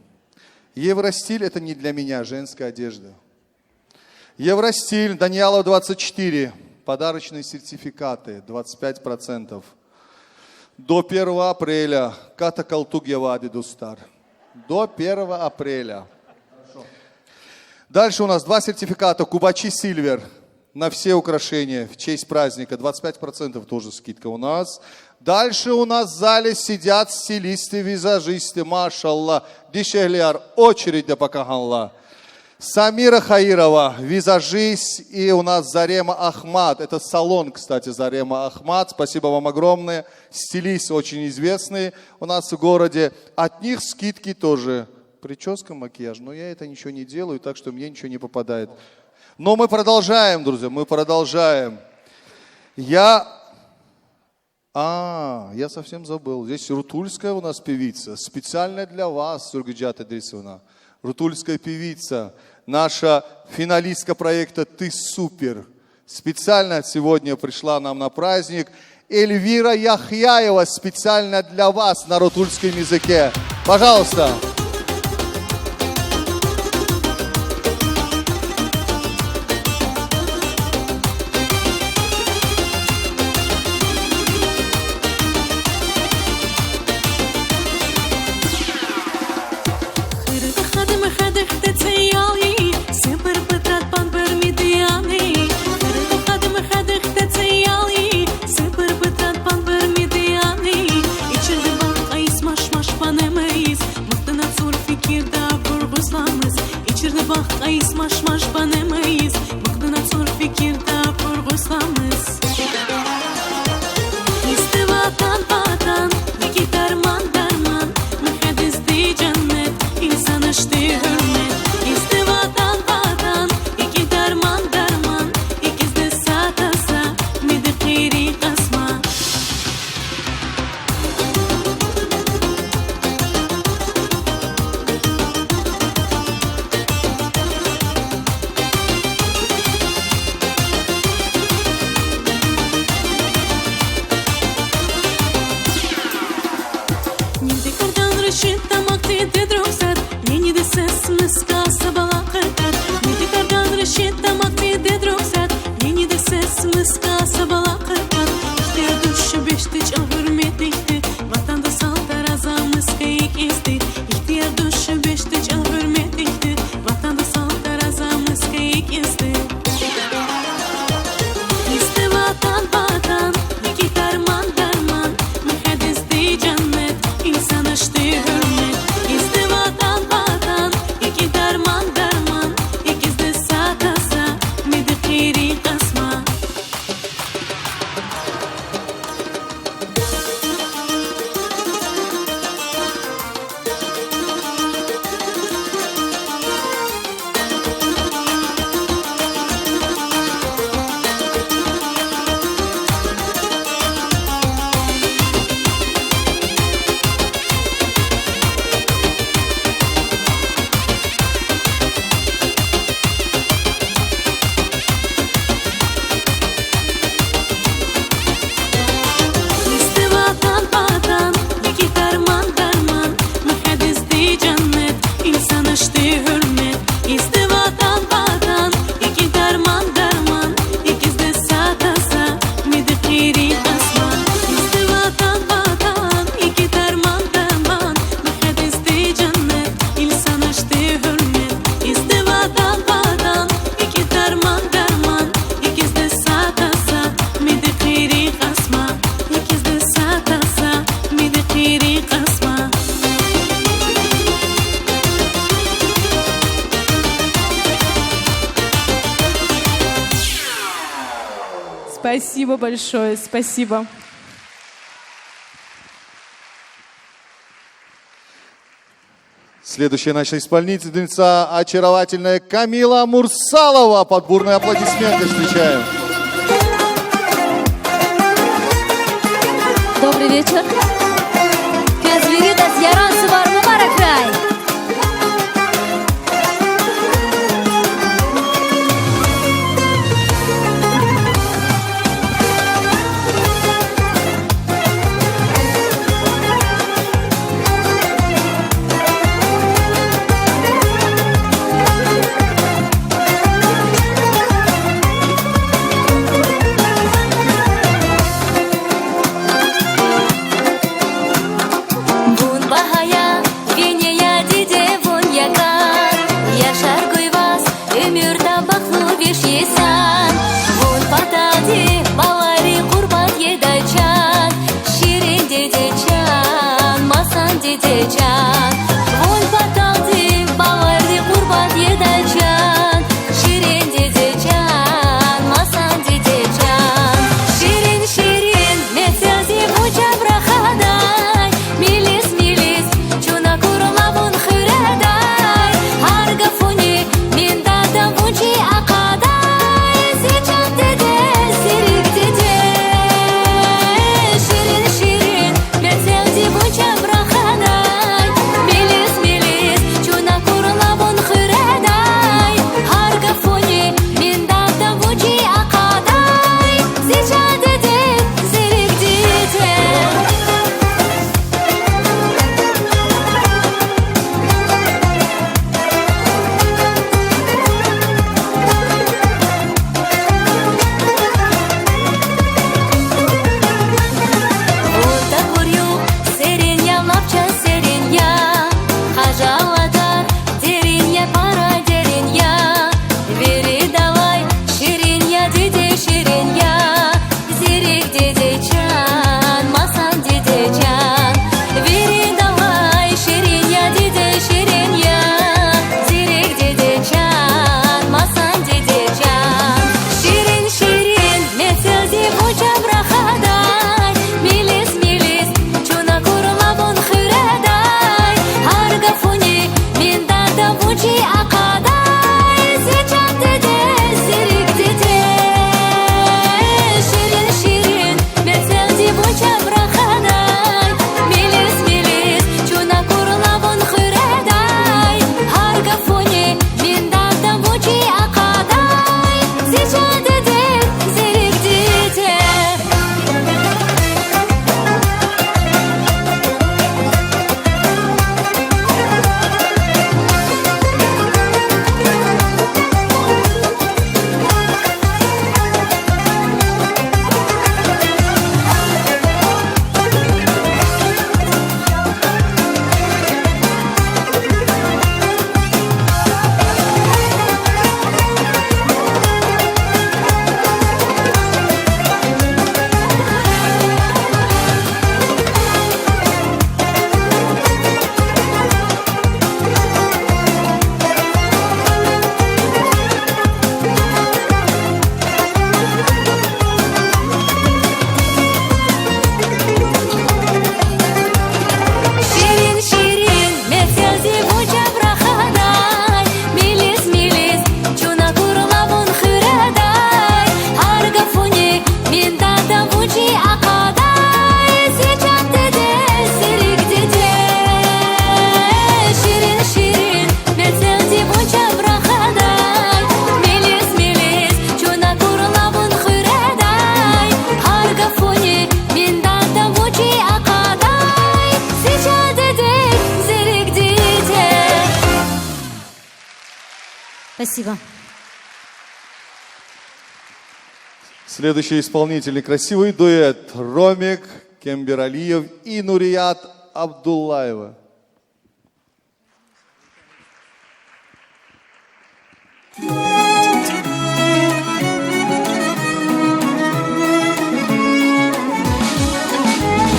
Евростиль – это не для меня, женская одежда. Евростиль, Даниялова 24, подарочные сертификаты, 25%. До 1 апреля, Ката Калтугьева Адидустар. До 1 апреля. Дальше у нас 2 сертификата Кубачи Сильвер на все украшения в честь праздника. 25% тоже скидка у нас. Дальше у нас в зале сидят стилисты, визажисты, машаллах, дишехлияр, очередь да покаганла. Самира Хаирова, визажист, и у нас Зарема Ахмад. Это салон, кстати, Зарема Ахмад. Спасибо вам огромное. Стилист очень известный у нас в городе. От них скидки тоже. Прическа, макияж. Но я это ничего не делаю, так что мне ничего не попадает. Но мы продолжаем, друзья, мы продолжаем. Я совсем забыл. Здесь рутульская у нас певица. Специально для вас, Сургджат Идрисовна. Рутульская певица. Наша финалистка проекта «Ты супер». Специально сегодня пришла нам на праздник. Эльвира Яхьяева специально для вас на рутульском языке. Пожалуйста. Maş maş panemeyiz, muhtemelen Спасибо большое, спасибо. Следующая наша исполнительница — очаровательная Камила Мурсалова. Под бурные аплодисменты встречаем. Добрый вечер. Көзверидас яран сувар мубарак рай. Спасибо. Следующий исполнитель — красивый дуэт Ромик Кембералиев и Нурият Абдуллаева.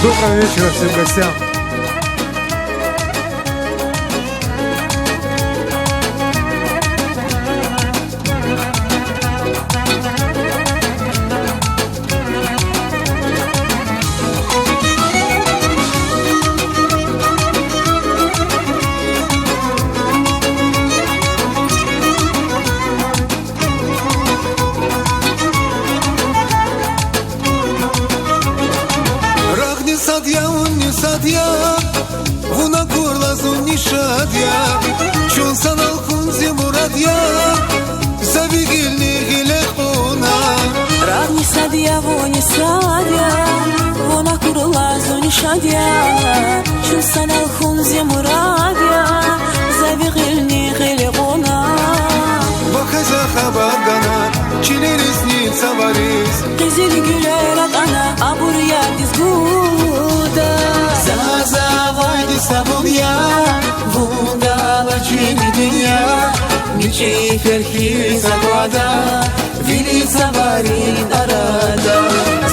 Доброго вечера всем гостям. sadya, unni sadya Vuna kurla zunni şadya Çun sanal kunzi muradya Zavigilni gile ona Равни садья, вони садья Вона курла зони шадья Чунсан алхун земурадья Завигильни гилегона Bakaza habargana Çileris nitsa varis Qizil güler atana Aburya dizguda Zaza vaydi sabunya Vundala çini dünya Niçi ferhi zaguada Vili zavarin arada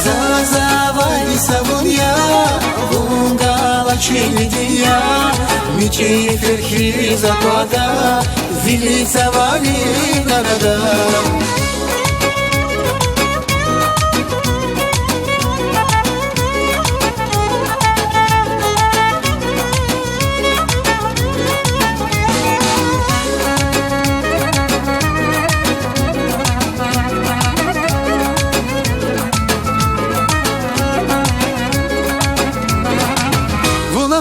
Zaza vaydi sabunya Vundala çini dünya Niçi ferhi zaguada Vili zavarin arada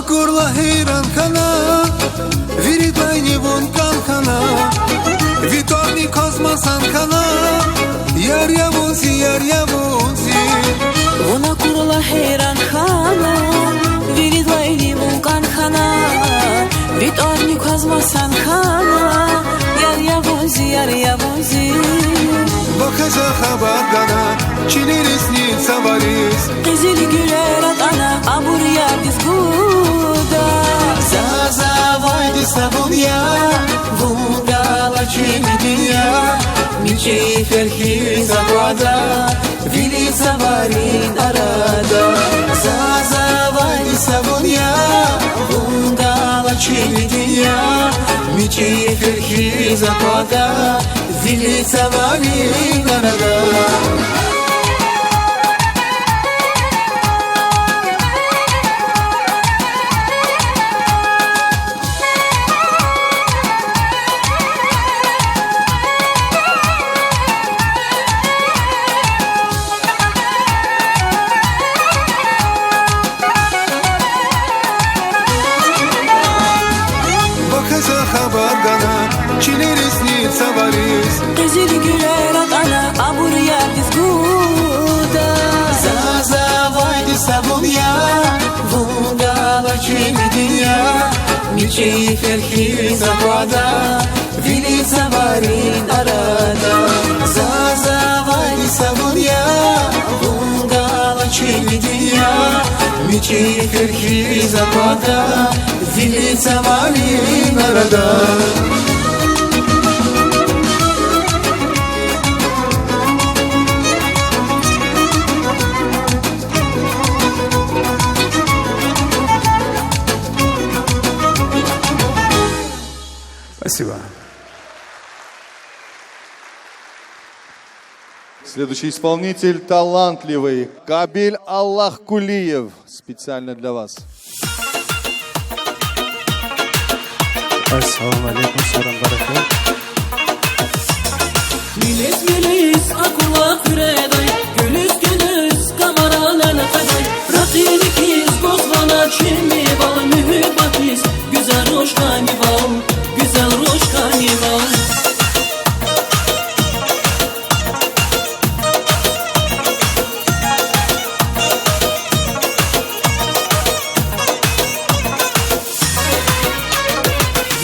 Kurla heyran kana Viridayni vun kan kana Vitorni kozmasan kana Yar yavunsi yar yavunsi Vuna kurla heyran kana Viridayni vun kan kana Vitorni kozmasan kana Yar yavunsi yar yavunsi Bakaza habargana Çileris nitsa varis Qizil güler atana Aburya dizguda Zaza vaydi sabunya Vundala çini dünya Niçi ferhi zaguada Vili zavarin arada Zaza vaydi sabunya Vundala çini dünya Niçi ferhi zaguada Vili zavarin arada Çileris nitsa varis Qizil güler atana Aburya dizguda Zaza vaydi sabunya Vundala çini dünya Niçi ferhi zaguada Vili zavarin arada Zaza vaydi sabunya Vundala çini dünya Niçi ferhi zaguada Vili zavarin arada Спасибо. Следующий исполнитель талантливый Кабиль Аллахкулиев. Специально для вас. Ассаламу алейкум, сарам барака. Milis milis akula küreday Gülüz gülüz kamaralarla kaday Rakini kiz bozvana çimi bal Mühibatiz güzel roş kanival Güzel roş kanival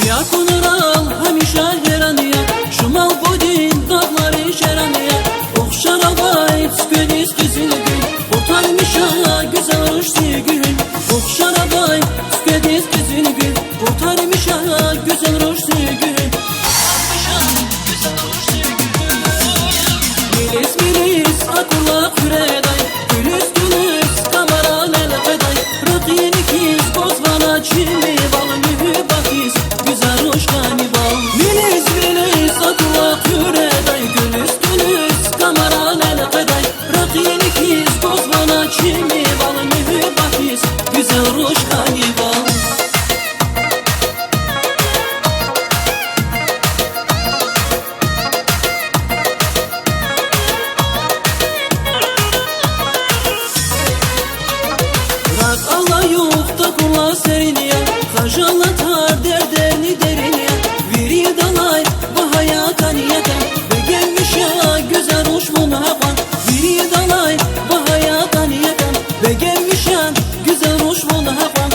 Yakunural hamişa heraniya Şumal bodin dağları şeraniya Okşar avay tükeniz güzül gül Kurtarmışa güzel roşti gül Okşar avay tükeniz güzül gül Kurtarmışa güzel roşti gül Milis milis akula küreday Gülüz gülüz kamaralar kaday Rakini kiz bozvana çimi bal Mühibatiz güzel roş kanival Milis milis akula küreday Gülüz gülüz kamaralar kaday Rakini kiz bozvana çimi bal Mühibatiz güzel roş kanival akula seriniya Kajalatar derdeni deriniya Viri dalay bahaya kaniyata Begelmiş ya güzel uçmun hapan Viri dalay bahaya kaniyata Begelmiş ya güzel uçmun hapan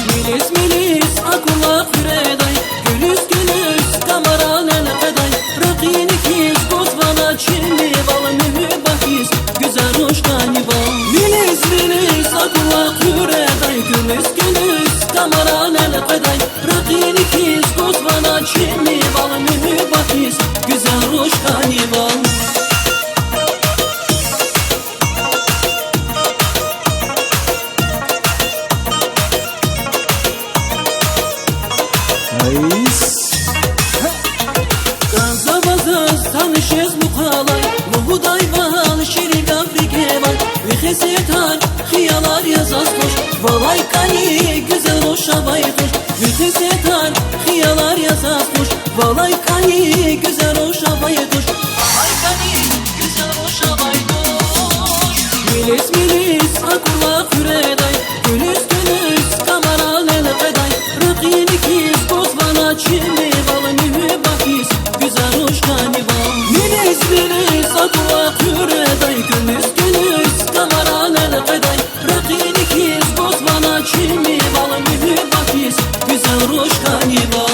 Milis milis akula küreday Gülüz gülüz kamaran el eday Rakini kiz bozbana çimi balı mühü bakiz Güzel uç kanibal Milis milis akula küreday Gülüz gülüz kamaran el eday Rakini kiz bozbana çimi balı mühü bakiz Güzel uç kanibal Kazabazız tanışız muhalay Muhuday bahal şirin Afrike var Vihesiyetan hiyalar yazaz koş Valay kani güzel o şabay koş Vihesiyetan hiyalar yazaz koş Valay kani güzel o şabay koş Valay kani güzel o şabay koş Milis milis akula küreday Gülüz gülüz kamaran el eday Rakini kiz bozbana çimi balı mühü bakiz Güzel uç kanibal Milis milis akula küreday Gülüz gülüz kamaran el eday Rakini kiz bozbana çimi balı mühü bakiz Güzel uç kanibal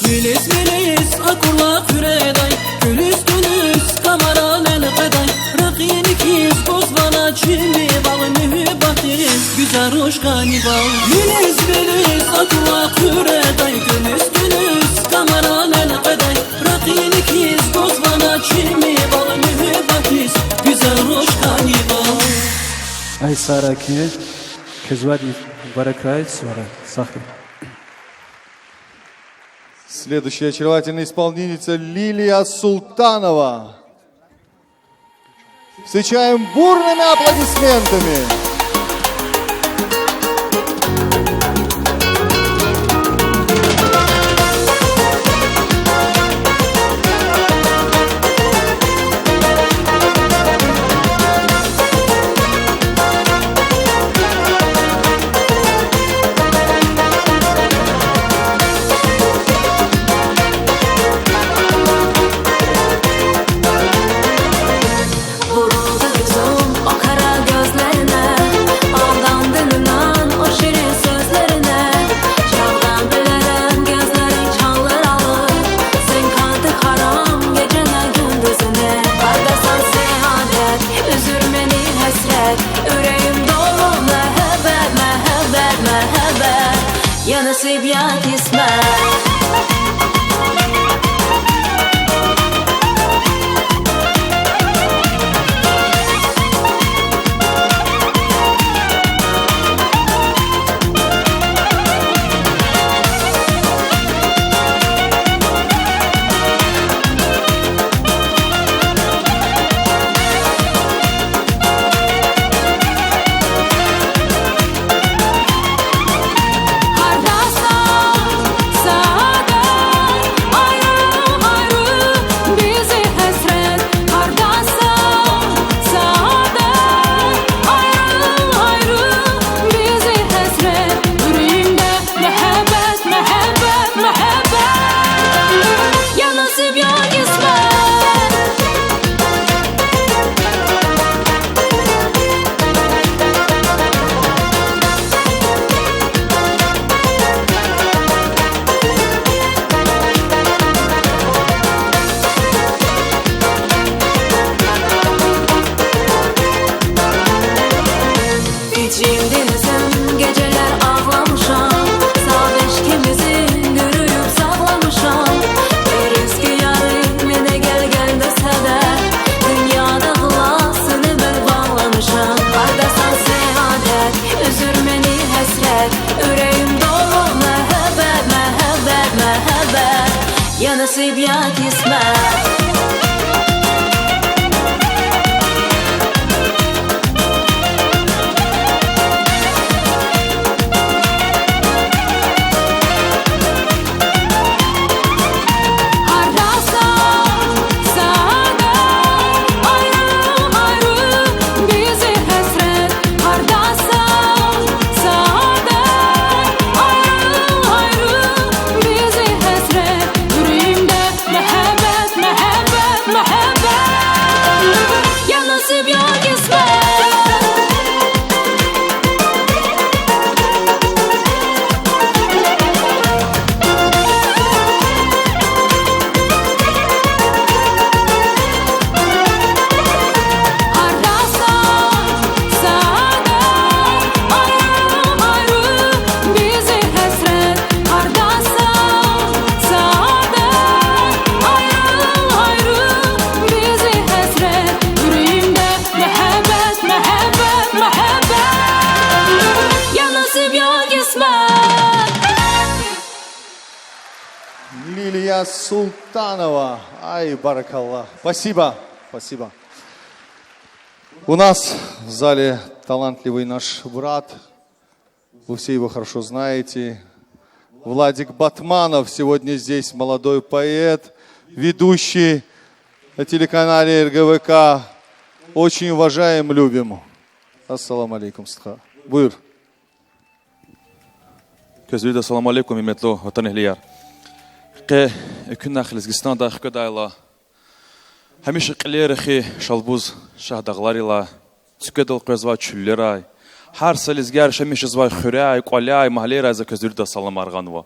Milis milis akula küreday Gülüz gülüz kamaran el eday Rakini kiz bozbana çimi balı mühü bakiz Güzel uç kanibal Milis milis akula küreday Gülüz gülüz kamaran el eday Rakini kiz bozbana çimi balı mühü bakiz Güzel uç kanibal Ай Сараки, Кезвади Баракрай, Свара, Сахи. Следующая очаровательная исполнительница Лилия Султанова. Встречаем бурными аплодисментами. Vuruldu gözüm o kara gözlerine Aldandın inan o şirin sözlerine Çağdan bilerem gözlerin çağlar alır Sen kaldı haram geceler gündüzüne Kardesan seyadet üzülmeni hasret Yüreğim dolu mehabbet mehabbet mehabbet Ya nasip ya kısmet Ya nasip ya kısmet Илья Султанова. Ай, баракаллах. Спасибо. Спасибо. У нас в зале талантливый наш брат. Вы все его хорошо знаете. Владик Батманов сегодня здесь, молодой поэт, ведущий на телеканале РГВК. Очень уважаем, любим. Ассаламу алейкум. Buyur. Közlüde assalamu alaikum hürmetli vatan ehliyar. Qe ekün Qirgizistan da xkodayla. Hamisha qilerihi shalbuz shahdaglarila. Tükedil qezva çülleray. Har salizgar hamisha zvay xuray, qolay mahlera za közlüde assalam arganwa.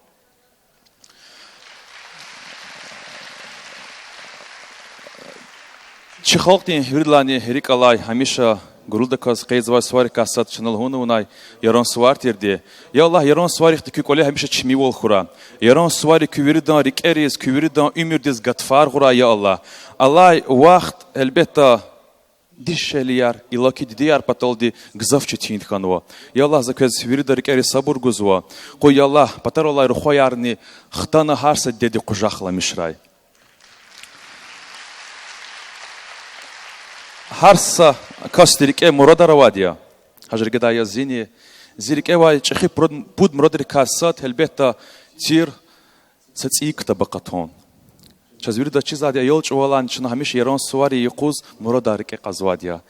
Чехолтин хвирлани Рикалай Хамиша Гурулдакас Qeyzva Сварик Асад Чаналхунунай Ярон Свартирди. Я Аллах Ярон Сварик таки коле Хамиша чмивол хура. Ярон Сварик кювиридан Рикерис кювиридан Умирдис Гатфар хура я Аллах. Аллах вақт элбетта дишелияр илаки дидияр паталди гзавчи тинханва. Я Аллах заказ вирида Рикерис сабур гузва. Қой я Аллах патар Аллах рухоярни хтана харса деди қужахла мишрай. Харса кастирике мурадаравадия. Хажргедая зини зирике вай чехи пуд мурадари кассат хелбетта тир цацик табакатон. Чазвирида чизадия ёлч валан чна хамиш ярон суари юқуз мурадарике қазвадия.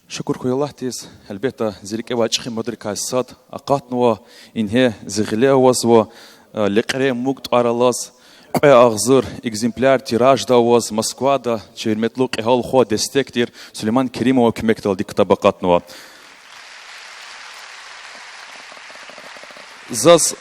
Шукур ко Аллах тиз хелбетта зирике вай чехи мурадари кассат ақатнва инхе зигле вазва лиқре мугт аралас Ağzır, egzemplar, tiraj da oz, Moskvada, çevirmetli qehal xo destektir, Süleyman Kerimova kömekte aldı kitaba qatnova. Zaz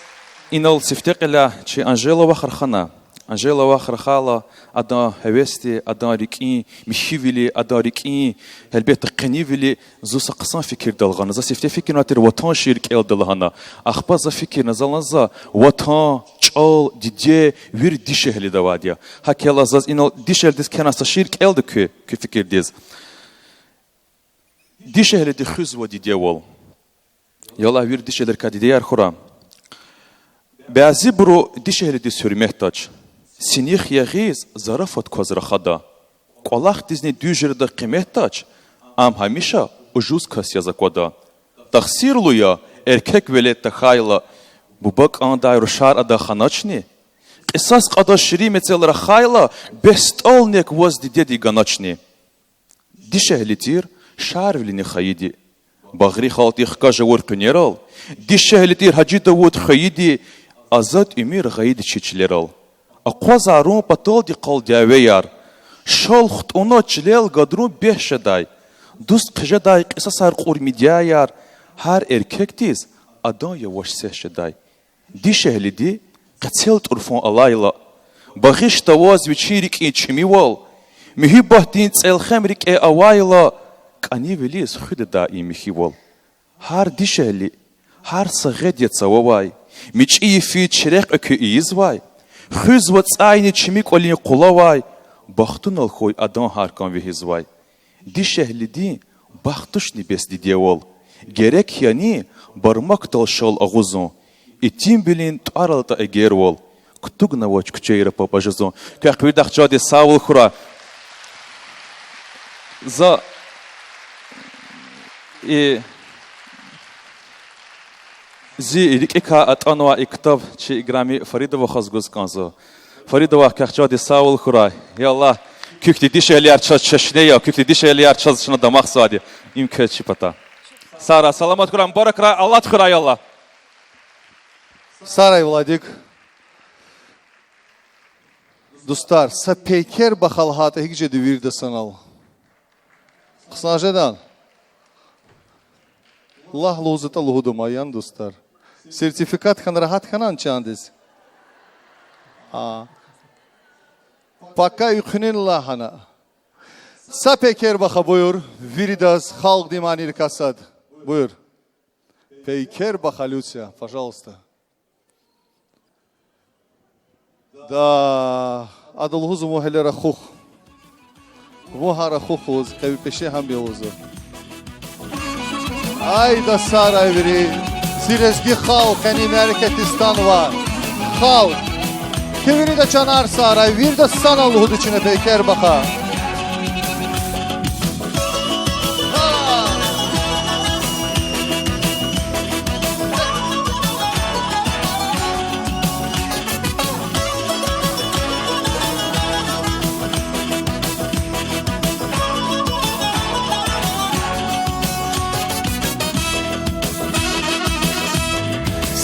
inal sifteqila, çi Angelova Kharkhana. Angelova Kharkhala, ada hevesti, ada riki, mishivili, ada riki, elbette qenivili, zusa qısan fikir dalğanı. Zaz sifte fikir natir vatan şirk el dalğana. Akhbaza fikir nazalnaza vatan Çal, didye, vir dişehli davadiya. Hakela zaz inal dişehli kenasa şirk elde kü fikirdiz. Dişehli de xüzva didye vol. Yala vir dişehli kadidiyar xura. Bazı buru dişehli de sürmehtaç. Sinih yagiz zarafat kozraxada. Qolaq dizni düjirde qiymehtaç. Am hamişa ucuz kas yazakoda. Taksirluya erkek velette hayla. Bu bak anday rushar ada xanaçni. Qisas qada shiri metel rakhayla bestolnek voz dedi ganaçni. Dişehlitir sharvlini khayidi. Bagri khalti khkaja wor kuneral. Dişehlitir hacida wot khayidi azat ümir gayidi chichleral. Aqwazarun patol di qal daveyar. Sholxt onoчлел gadru behshaday. Dust qjaday qisasar qurmidiyar. Har erkektiz adan yavaş sehşaday. Dişehlidi qatselt urfon alayla. Baghish tawaz vichirik i chmiwal. Mihibahtin tsel khamrik e awayla. Qani velis khudda i mihiwal. Har dişehli har sagedya tsaway. Michi fi chreq akü izvay. Khuzvat ayni chmik olin qulaway. Baxtun alkhoy adan harkan vehizvay. Dişehlidi baxtushni besdi diyawal. Gerek yani barmak talşal ağuzun. İtim bilin taralta egerwol. Kutugna voç küçeyre papajızon. Kakvidak çadi savul khura. Za zi rikika atanwa iktab çi igrami Faridova khazguz kanzo. Faridova kakçadi savul khura. Ya Allah kükti dişeliyar çaşne ya kükti dişeliyar çaşna damak sadi. İmkan çipata. Sara salamat kuram barakra Allah tkhuray Allah. Saray Vladик. Dostlar, sa peyker baxal hata hicce devirde sanal. Qısacadan. Allah lozata lohudum ayan dostlar. Sertifikat kan rahat kanan çandiz. Paka yükünün lahana. Sa peyker baxa buyur. Viridas xalq dimanir kasad. Buyur. Peyker baxa Lucia, пожалуйста. Да, адалгуз мухелера хух. Вухара хухуз, кави пеше хам биозу. Ay da Sara evri. Sirezgi halk, hani Merketistan var. Halk. Kıvırı da Canar Saray, bir de sana Luhud içine Peker Baka.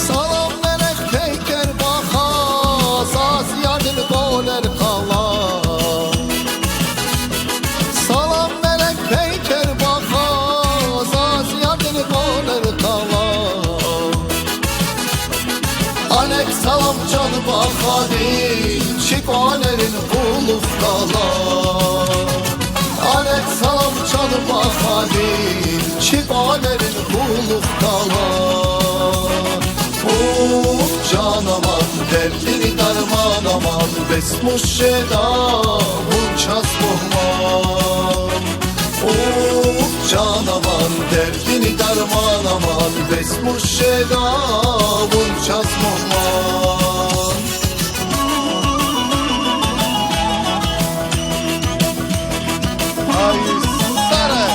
Salam melek peyker baka, saz yadil goler kala. Salam melek peyker baka, saz yadil goler kala. Alek salam can bakadi, şikalerin kuluf kala. Alek salam can bakadi, şikalerin kuluf kala. Of canaman, derdini darman aman, besmuş şeda, bunçaz muhman. Of canaman, derdini darman aman, besmuş şeda, bunçaz muhman. Ay Saray.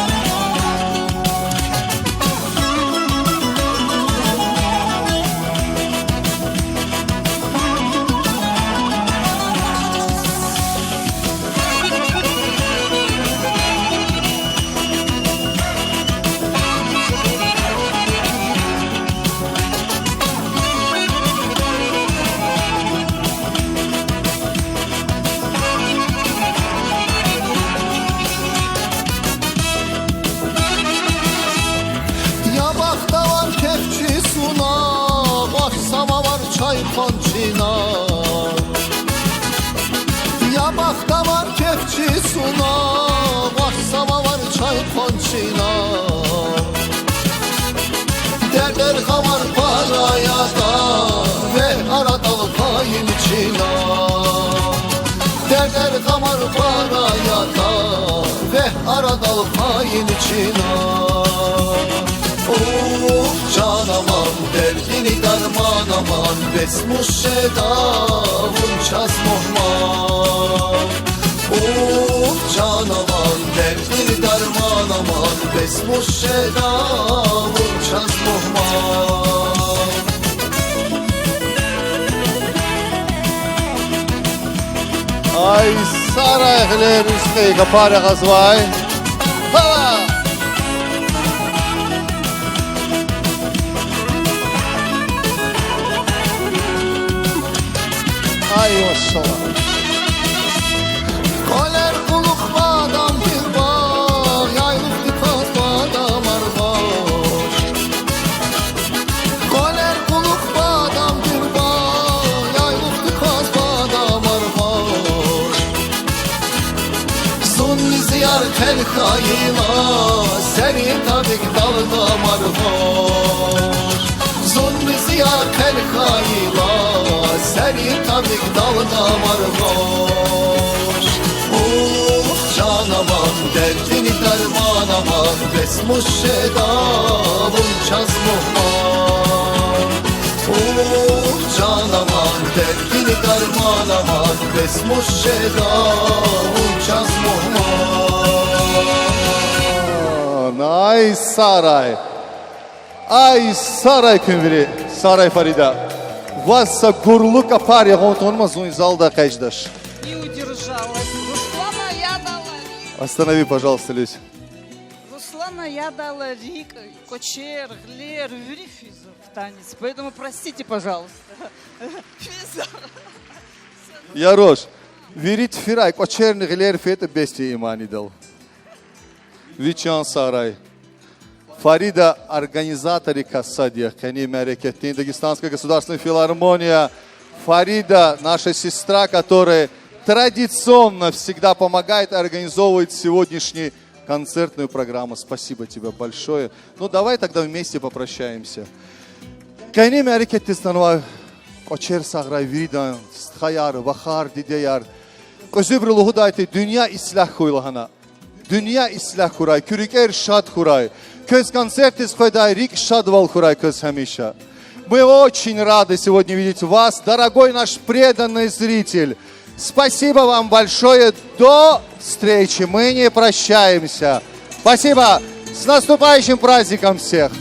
Yabakta var kepçi suna, başsama var çay ponçina. Yabakta var kepçi suna, başsama var çay ponçina. Derder var paraya da, ve aradalı payın içina. Derder var paraya da, ve aradalı payın içina. Of canaman, derdini darman aman, besmuş şeda, bunçaz muhman. Of canaman, derdini darman aman, besmuş şeda, bunçaz muhman. Ay Saray hler üstey kapara gazvay. Hala. Ay maşallah. Koler kuluk badam bir bağ, yaylık dikkat badam arbaş. Koler kuluk badam bir bağ, yaylık dikkat badam arbaş. Sunni ziyar tel kayıla, seni tabik dalda marbaş. Sunni ziyar tel kayıla, seni tabik dalda marbaş. Of canaman, derdini darman aman, besmuş şeda, bunçaz muhman. Of canaman, derdini darman aman, besmuş şeda, bunçaz muhman. Ay Saray. Ay Saray Kıvırı, Saray Farida. Вас горлук апаря, вот он мазун залда кайждаш. Не удержалась. Руслана я дала рик. Останови, пожалуйста, Люсь. Руслана я дала рик, кочер, глер, физор в танец. Поэтому простите, пожалуйста. Физор. Ярош, верит фирай, кочерный глер фета бести имани дал. Вичан Сарай. Фарида, организаторы Кассадия, Каним Арекетин, Дагестанская государственная филармония. Фарида, наша сестра, которая традиционно всегда помогает и организовывает сегодняшнюю концертную программу. Спасибо тебе большое. Ну, давай тогда вместе попрощаемся. Каним Арекетин, Кочер Саграй, Виридан, Стхаяр, Вахар, Дидеяр. Козюбры Лугудайте, Dünya İslah Хуйлахана. Dünya İslah Хуray, Kürük Erşad Хуray. Köz konsertis koyday rik şadval kuray köz hemişa. Мы очень рады сегодня видеть вас, дорогой наш преданный зритель. Спасибо вам большое. До встречи. Мы не прощаемся. Спасибо. С наступающим праздником всех.